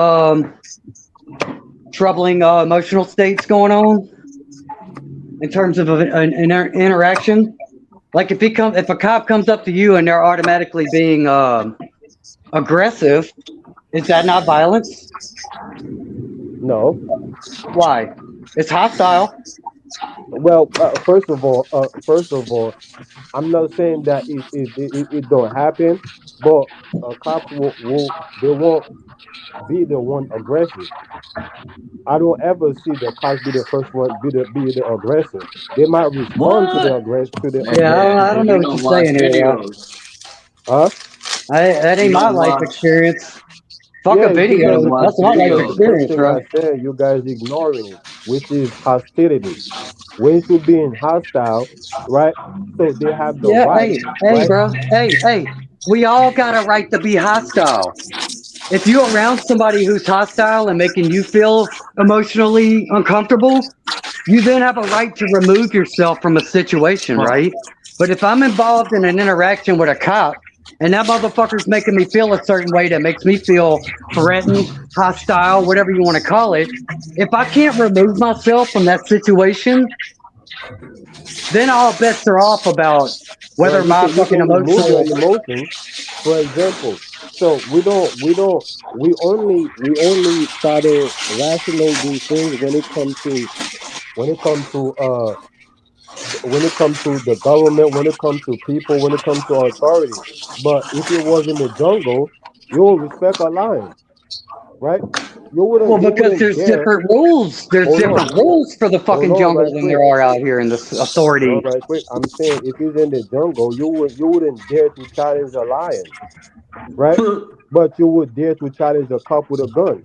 troubling emotional states going on in terms of an interaction? Like if a cop comes up to you and they're automatically being aggressive, is that not violence? No. Why? It's hostile. Well, first of all, I'm not saying that it don't happen, but cops will they won't be the one aggressive. I don't ever see the cops be the first one, be the aggressor. They might respond to the What? aggress to the Hey Yeah, man, I don't aggressiveness. know you what you're don't watch saying here, bro. videos. Huh? That You ain't my don't life watch. experience. Fuck a Yeah, you You video. don't guys, watch That's my life because the videos. first experience, thing bro. I said, you guys ignoring it, which is hostility. When you being hostile, right? So they have the Yeah, right, hey, right? bro. Hey. We all got a right to be hostile. If you're around somebody who's hostile and making you feel emotionally uncomfortable, you then have a right to remove yourself from a situation, Huh. right? But if I'm involved in an interaction with a cop and that motherfucker's making me feel a certain way that makes me feel threatened, hostile, whatever you want to call it. If I can't remove myself from that situation, then all bets are off about whether Well, my you fucking can remove your emotional. emotions. For example, so we only try to rational these things when it comes to when it comes to uh when it comes to the government, when it comes to people, when it comes to authority. But if it was in the jungle, you will respect a lion, right? Well, You because wouldn't there's dare. different rules. There's Hold on, different rules for the hold fucking on, jungle right than quick. there are out here in this Hold on, authority. right quick. I'm saying if he's in the jungle, you wouldn't dare to challenge a lion, right? But you would dare to challenge a cop with a gun.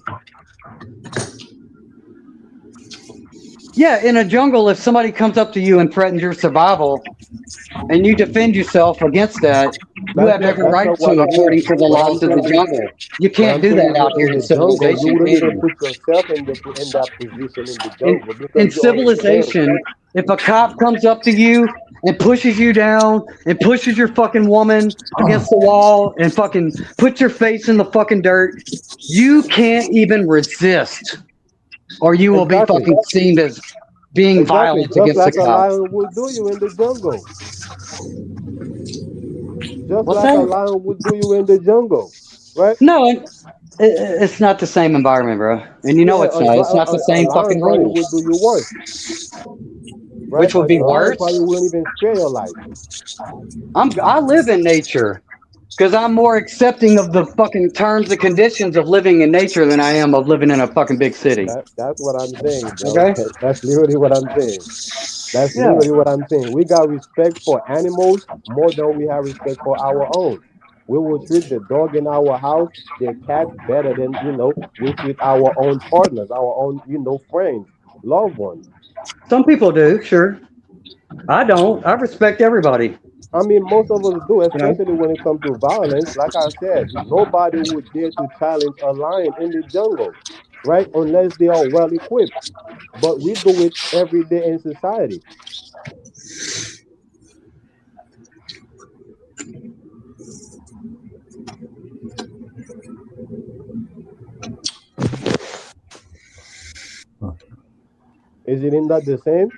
Yeah, in a jungle, if somebody comes up to you and threatens your survival and you defend yourself against that, you have every That's right not to, what I'm saying. according to the What laws I'm of the saying is jungle. You what can't I'm do saying that is out here in in the jungle, you civilization, wouldn't can even you? put yourself in that position in the In jungle in because you understand. civilization, if a cop comes up to you and pushes you down and pushes your fucking woman against the wall and fucking puts your face in the fucking dirt, you can't even resist, or you will be Exactly. fucking seen as being Exactly. violent Just against the like a cop. lion would do you in the jungle. Just What's like a that? lion would do you in the jungle. Right? No, it's not the same environment, bro. And you know Yeah, it's not. It's not the a same lion fucking probably rules. would do you worse. Right? Which would be A lion worse. probably wouldn't even spare your life. I live in nature because I'm more accepting of the fucking terms and conditions of living in nature than I am of living in a fucking big city. That's what I'm saying, bro. Okay? That's literally what I'm saying. That's Yeah. literally what I'm saying. We got respect for animals more than we have respect for our own. We will treat the dog in our house, the cat better than we treat our own partners, our own friends, loved ones. Some people do, sure. I don't. I respect everybody. I mean, most of us do, You know? especially when it comes to violence. Like I said, nobody would dare to challenge a lion in the jungle, right? Unless they are well equipped. But we do it every day in society. Is it not the same?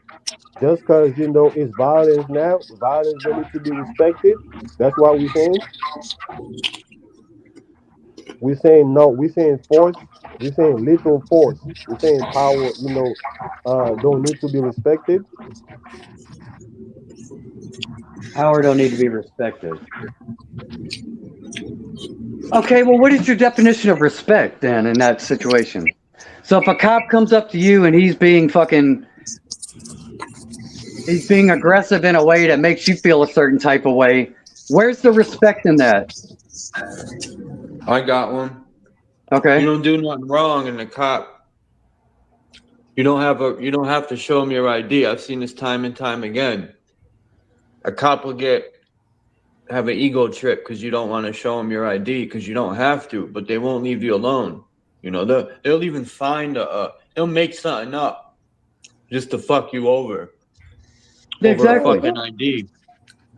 Just because it's violence now, violence don't need to be respected. That's what we're saying. We're saying no. We're saying force. We're saying lethal force. We're saying power. Don't need to be respected. Power don't need to be respected. Okay, well, what is your definition of respect then in that situation? So if a cop comes up to you and he's being aggressive in a way that makes you feel a certain type of way, where's the respect in that? I got one. Okay. You don't do nothing wrong, and the cop, you don't have to show him your ID. I've seen this time and time again. A cop will have an ego trip because you don't want to show them your ID because you don't have to, but they won't leave you alone. They'll even find they'll make something up just to fuck you over a fucking ID.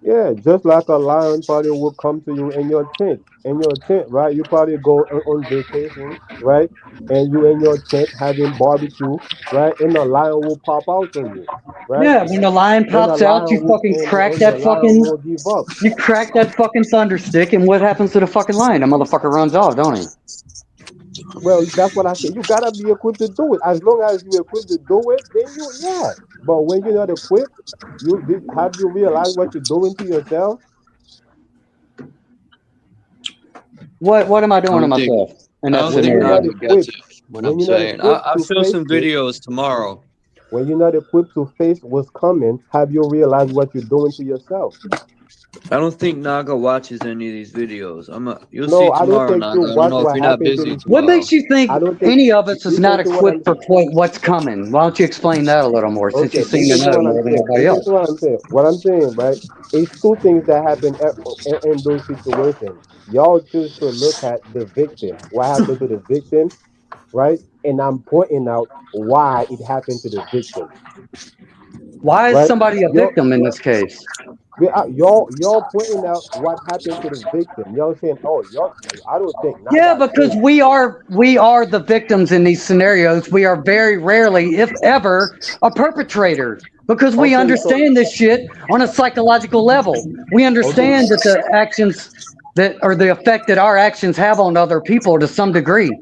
Yeah, just like a lion probably will come to you in your tent. In your tent, right? You probably go on vacation, right? And you in your tent having barbecue, right? And a lion will pop out on you, right? Yeah, when the lion And a pops out, lion will and, and the lion will give up. you crack that fucking thunder stick, and what happens to the fucking lion? The motherfucker runs off, don't he? Well, that's what I say. You gotta be equipped to do it. As long as you're equipped to do it, then yeah. But when you're not equipped, have you realized what you're doing to yourself? What am I doing to think myself in I that don't When think you're not scenario? Naga gets equipped, it. What when I'm you're not saying, equipped I'll to show face some it, videos tomorrow. when you're not equipped to face what's coming, have you realized what you're doing to yourself? I don't think Naga watches any of these videos. You'll see No, I don't tomorrow, think you Naga. I don't watch know if what you're not happened to busy me. What tomorrow. makes you think I don't think. any of us is not Listen to what I'm equipped for what's coming? Why don't you explain that a little more, since you Okay, seem to listen to know what I'm more than saying. everybody Listen else? to what I'm saying. What I'm saying, right? It's two things that happen in those situations. Y'all choose to look at the victim. What happened to the victim, right? And I'm pointing out why it happened to the victim, Why is right? somebody a Yo, victim in this case? Y'all pointing out what happened to the victim. Y'all saying, "Oh, y'all." I don't think not Yeah, that because case. we are the victims in these scenarios. We are very rarely, if ever, a perpetrator because we Okay, so understand this shit on a psychological level. We okay, understand that the actions that or the effect that our actions have on other people to some degree.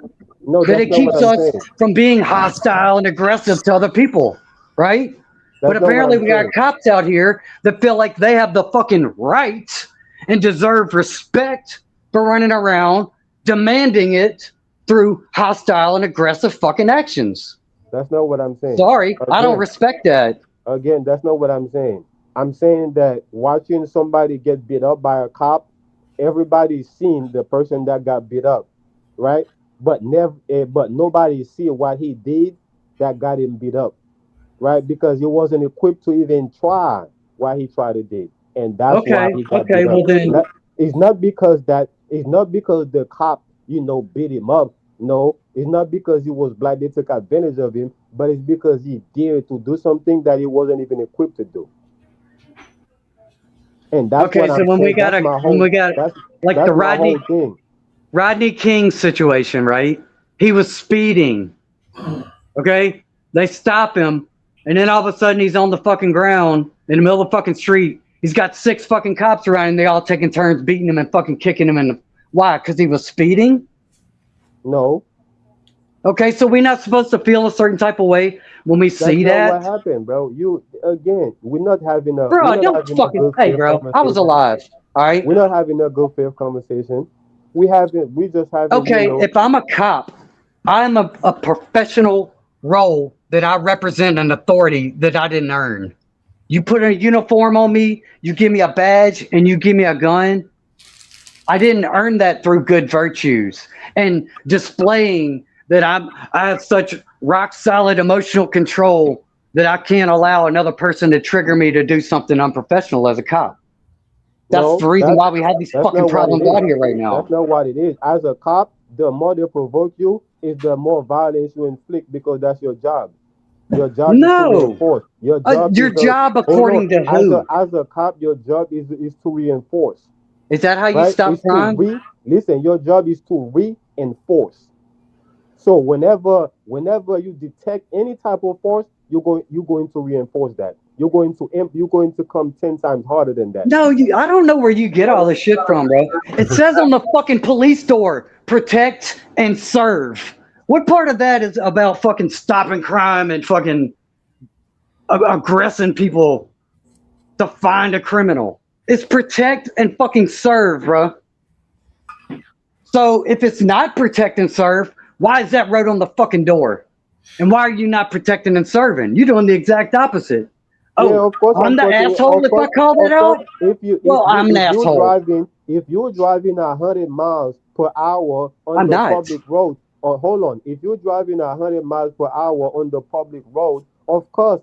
no, That that's it not what keeps I'm us saying. from being hostile and aggressive to other people, right? But That's not what apparently I'm we got saying. cops out here that feel like they have the fucking right and deserve respect for running around demanding it through hostile and aggressive fucking actions. That's not what I'm saying. Sorry, I don't Again, respect that. again, that's not what I'm saying. I'm saying that watching somebody get beat up by a cop, everybody's seen the person that got beat up, right? But nobody see what he did that got him beat up, right? Because he wasn't equipped to even try what he tried to do, and that's why Okay, he got okay, beat up. well then, That it's not because the cop, beat him up. No, it's not because he was black. They took advantage of him, but it's because he dared to do something that he wasn't even equipped to do. And that's okay, what so I'm saying. That's my when whole. we got That's like the that's my whole thing. Rodney King situation, right? He was speeding. Okay? They stop him, and then all of a sudden he's on the fucking ground in the middle of the fucking street. He's got 6 fucking cops around him. They all taking turns beating him and fucking kicking him in the. Why? Because he was speeding? No, Okay, so we're not supposed to feel a certain type of way when we that's see not that? what happened, bro. You again. We're Bro, not don't having a fucking. good Hey, faith bro, I was conversation. alive. All right? We're not having a good faith conversation. We just having, Okay, if I'm a cop, I'm a professional role that I represent an authority that I didn't earn. You put a uniform on me, you give me a badge, and you give me a gun. I didn't earn that through good virtues and displaying that I have such rock solid emotional control that I can't allow another person to trigger me to do something unprofessional as a cop. That's no, the reason why we have these that's fucking not what it problems is. out here right That's now. not what it is. As a cop, the more they provoke you, is the more violence you inflict because that's your job. Your job is to No. reinforce. Your job Your is job hold on. according to who? As a cop, your job is to reinforce. Is that how you Right? stop It's to crime? listen, your job is to reinforce. So whenever you detect any type of force, you're going to reinforce that. You're going to come 10 times harder than that. No, I don't know where you get all this shit from, bro. It says on the fucking police door, protect and serve. What part of that is about fucking stopping crime and fucking aggressing people to find a criminal? It's protect and fucking serve, bro. So if it's not protect and serve, why is that wrote on the fucking door? And why are you not protecting and serving? You're doing the exact opposite. Yeah, Oh, of course I'm I'm the talking. asshole if I call that Of course, out? if Well, I'm an asshole. you're driving 100 miles per hour on I'm the not. public road, or hold on, if you're driving 100 miles per hour on the public road, of course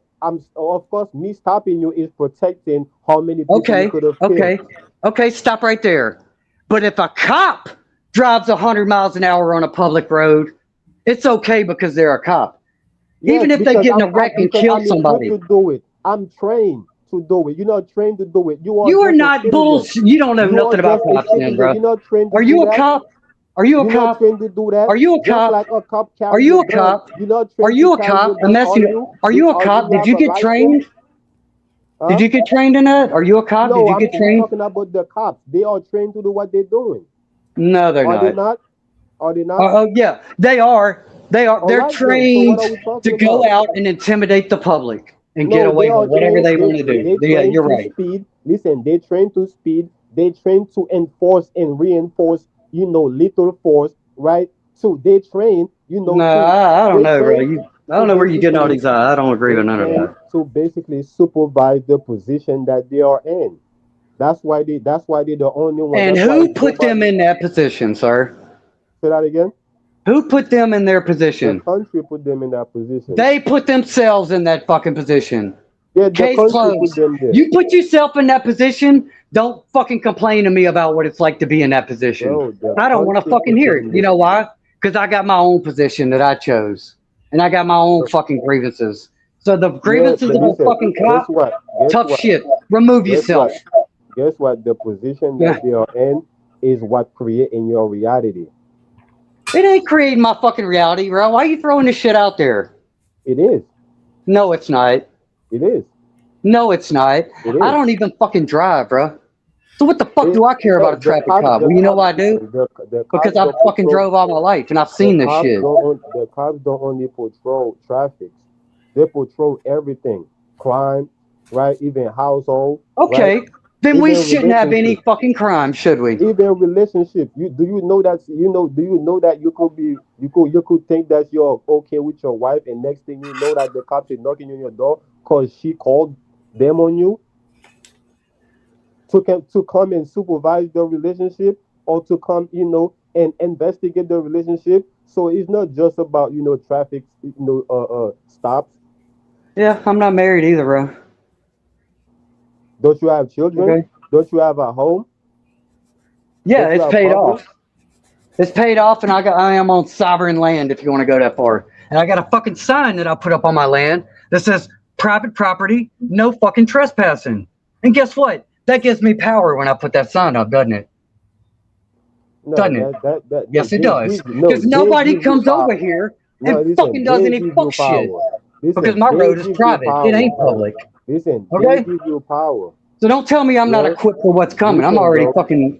me stopping you is protecting how many people you Okay, could have killed. okay, stop right there. But if a cop drives 100 miles an hour on a public road, it's okay because they're a cop. Yes, Even if they because get in a wreck and because kill I'm equipped somebody. to do it. I'm trained to do it. You're not trained to do it. You are You are just a not citizen. bullshit. You don't know You are nothing about just a cops then, citizen. bro. You're not trained to Are do you a that. cop? Are you a You're not cop? trained to do that. Are you a Just cop? like a cop Are carry a you a gun. cop? You're not Are trained to you a carry a cop? I'm gun. asking you, are you a Do cop? you Did have you a get license? trained? Did Huh? you get trained in that? Are you a cop? Did No, you get I'm trained? talking about the cops. They are trained to do what they're doing. No, they're Are they not. not? Are they not? Oh, yeah, they are. They are. All They're right then. So what trained are we to talking go about? out and intimidate the public and get No, they away with are whatever trained. they want to do. They Yeah, train you're to right. speed. Listen, they train to speed. They train to enforce and reinforce. Little force, right? So they train. No, To I don't they know, bro. train I to don't know where you're getting all basically these. I don't agree they with none of train that. to basically supervise the position that they are in. That's why they're the only one. And That's why who put them nobody. in that position, sir? Say that again. Who put them in their The position? country put them in that position. They put themselves in that fucking position. Yeah, the Case country put closed. them there. You put yourself in that position. Don't fucking complain to me about what it's like to be in that position. Bro, the I don't want to country fucking put hear it. them You there. know why? Because I got my own position that I chose. And I got my own So, fucking grievances. So the yeah, grievances but of a listen, fucking guess cop, what? Guess tough what? shit. Remove Guess yourself. what? guess what? The position Yeah. that they are in is what creating your reality. It ain't creating my fucking reality, bro. Why are you throwing this shit out there? It is. No, it's not. It is. No, it's not. It I is. don't even fucking drive, bro. So what the fuck do I care about a The traffic cops, cop? the Well, you know cops, why I do? the Because cops I've don't fucking patrol. drove all my life and I've The seen this cops shit. the cops don't only patrol traffic. They patrol everything. Crime, right? Even household, right? Okay, then we Even shouldn't have any relationship. fucking crime, should we? Even relationship. You know that do you know that you could think that you're okay with your wife, and next thing you know that the cops is knocking on your door because she called them on you to come and supervise the relationship, or to come, and investigate the relationship. So it's not just about, traffic, stops. Yeah, I'm not married either, bro. Don't you have children? Okay. Don't you have a home? Yeah, Don't you it's have paid property? off. It's paid off, and I am on sovereign land. If you want to go that far, and I got a fucking sign that I put up on my land that says private property, no fucking trespassing. And guess what? That gives me power when I put that sign up, doesn't it? No, Doesn't it? no, Yes, it they does. give you, no, Because they nobody give you comes over power. here No, and listen, fucking does they any give you fuck shit. power. Because Listen, my they road is give you private. It power. ain't public. Listen, they Okay? give you power. So don't tell me I'm not Yeah. equipped for what's coming. Listen, bro.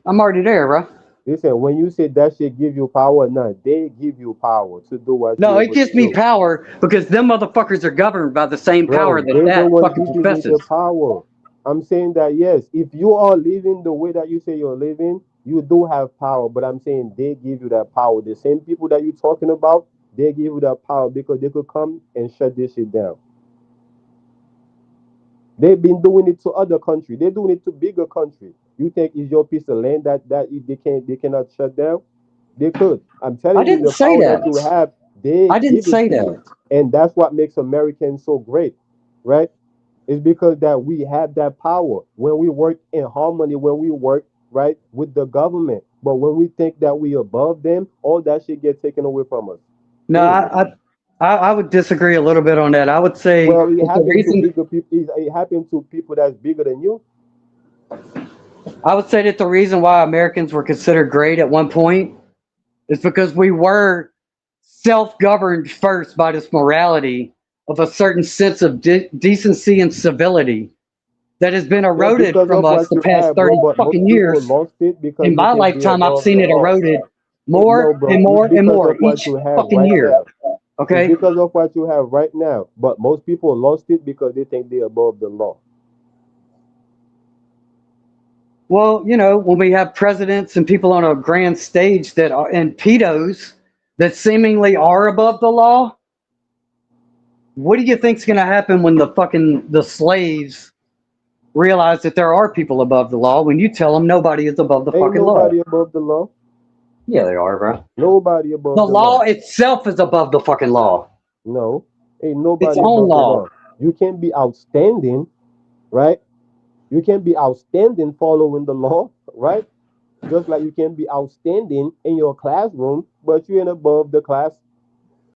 I'm already there, bro. Listen, when you say that shit give you power, no, they give you power to do what No, you're it able to gives me do. power because them motherfuckers are governed by the same power Bro, that they the that one fucking giving me the professes. power. I'm saying that yes, if you are living the way that you say you're living, you do have power. But I'm saying they give you that power. The same people that you're talking about, they give you that power because they could come and shut this shit down. They've been doing it to other countries. They're doing it to bigger countries. You think it's your piece of land that they cannot shut down? They could. I'm I telling you, didn't the say power that you that. have, they I didn't give it say to you, that. and that's what makes Americans so great, right? It's because that we have that power when we work in harmony, when we work right with the government. But when we think that we above them, all that shit get taken away from us. No, Boom. I would disagree a little bit on that. I would say Well, it that the happened to reason bigger people. It happened to people that's bigger than you. I would say that the reason why Americans were considered great at one point is because we were self-governed first by this morality of a certain sense of decency and civility that has been Yeah, eroded because from of us what the you past have, bro. 30 But most fucking people years. lost it because In they my think they're lifetime, I've above the seen it law. eroded No, more bro. and It's more and because more of what each you have fucking right year. now. It's Okay? because of what you have right now. But most people lost it because they think they're above the law. Well, when we have presidents and people on a grand stage that are, and pedos that seemingly are above the law, what do you think's going to happen when the slaves realize that there are people above the law when you tell them nobody is above the Ain't fucking law? nobody above the law. Yeah, they are, bro. Nobody The above the law law. itself is above the fucking law. No, ain't Its nobody own above the law. law. You can be outstanding, right? You can be outstanding following the law, right? Just like you can be outstanding in your classroom, but you ain't above the class.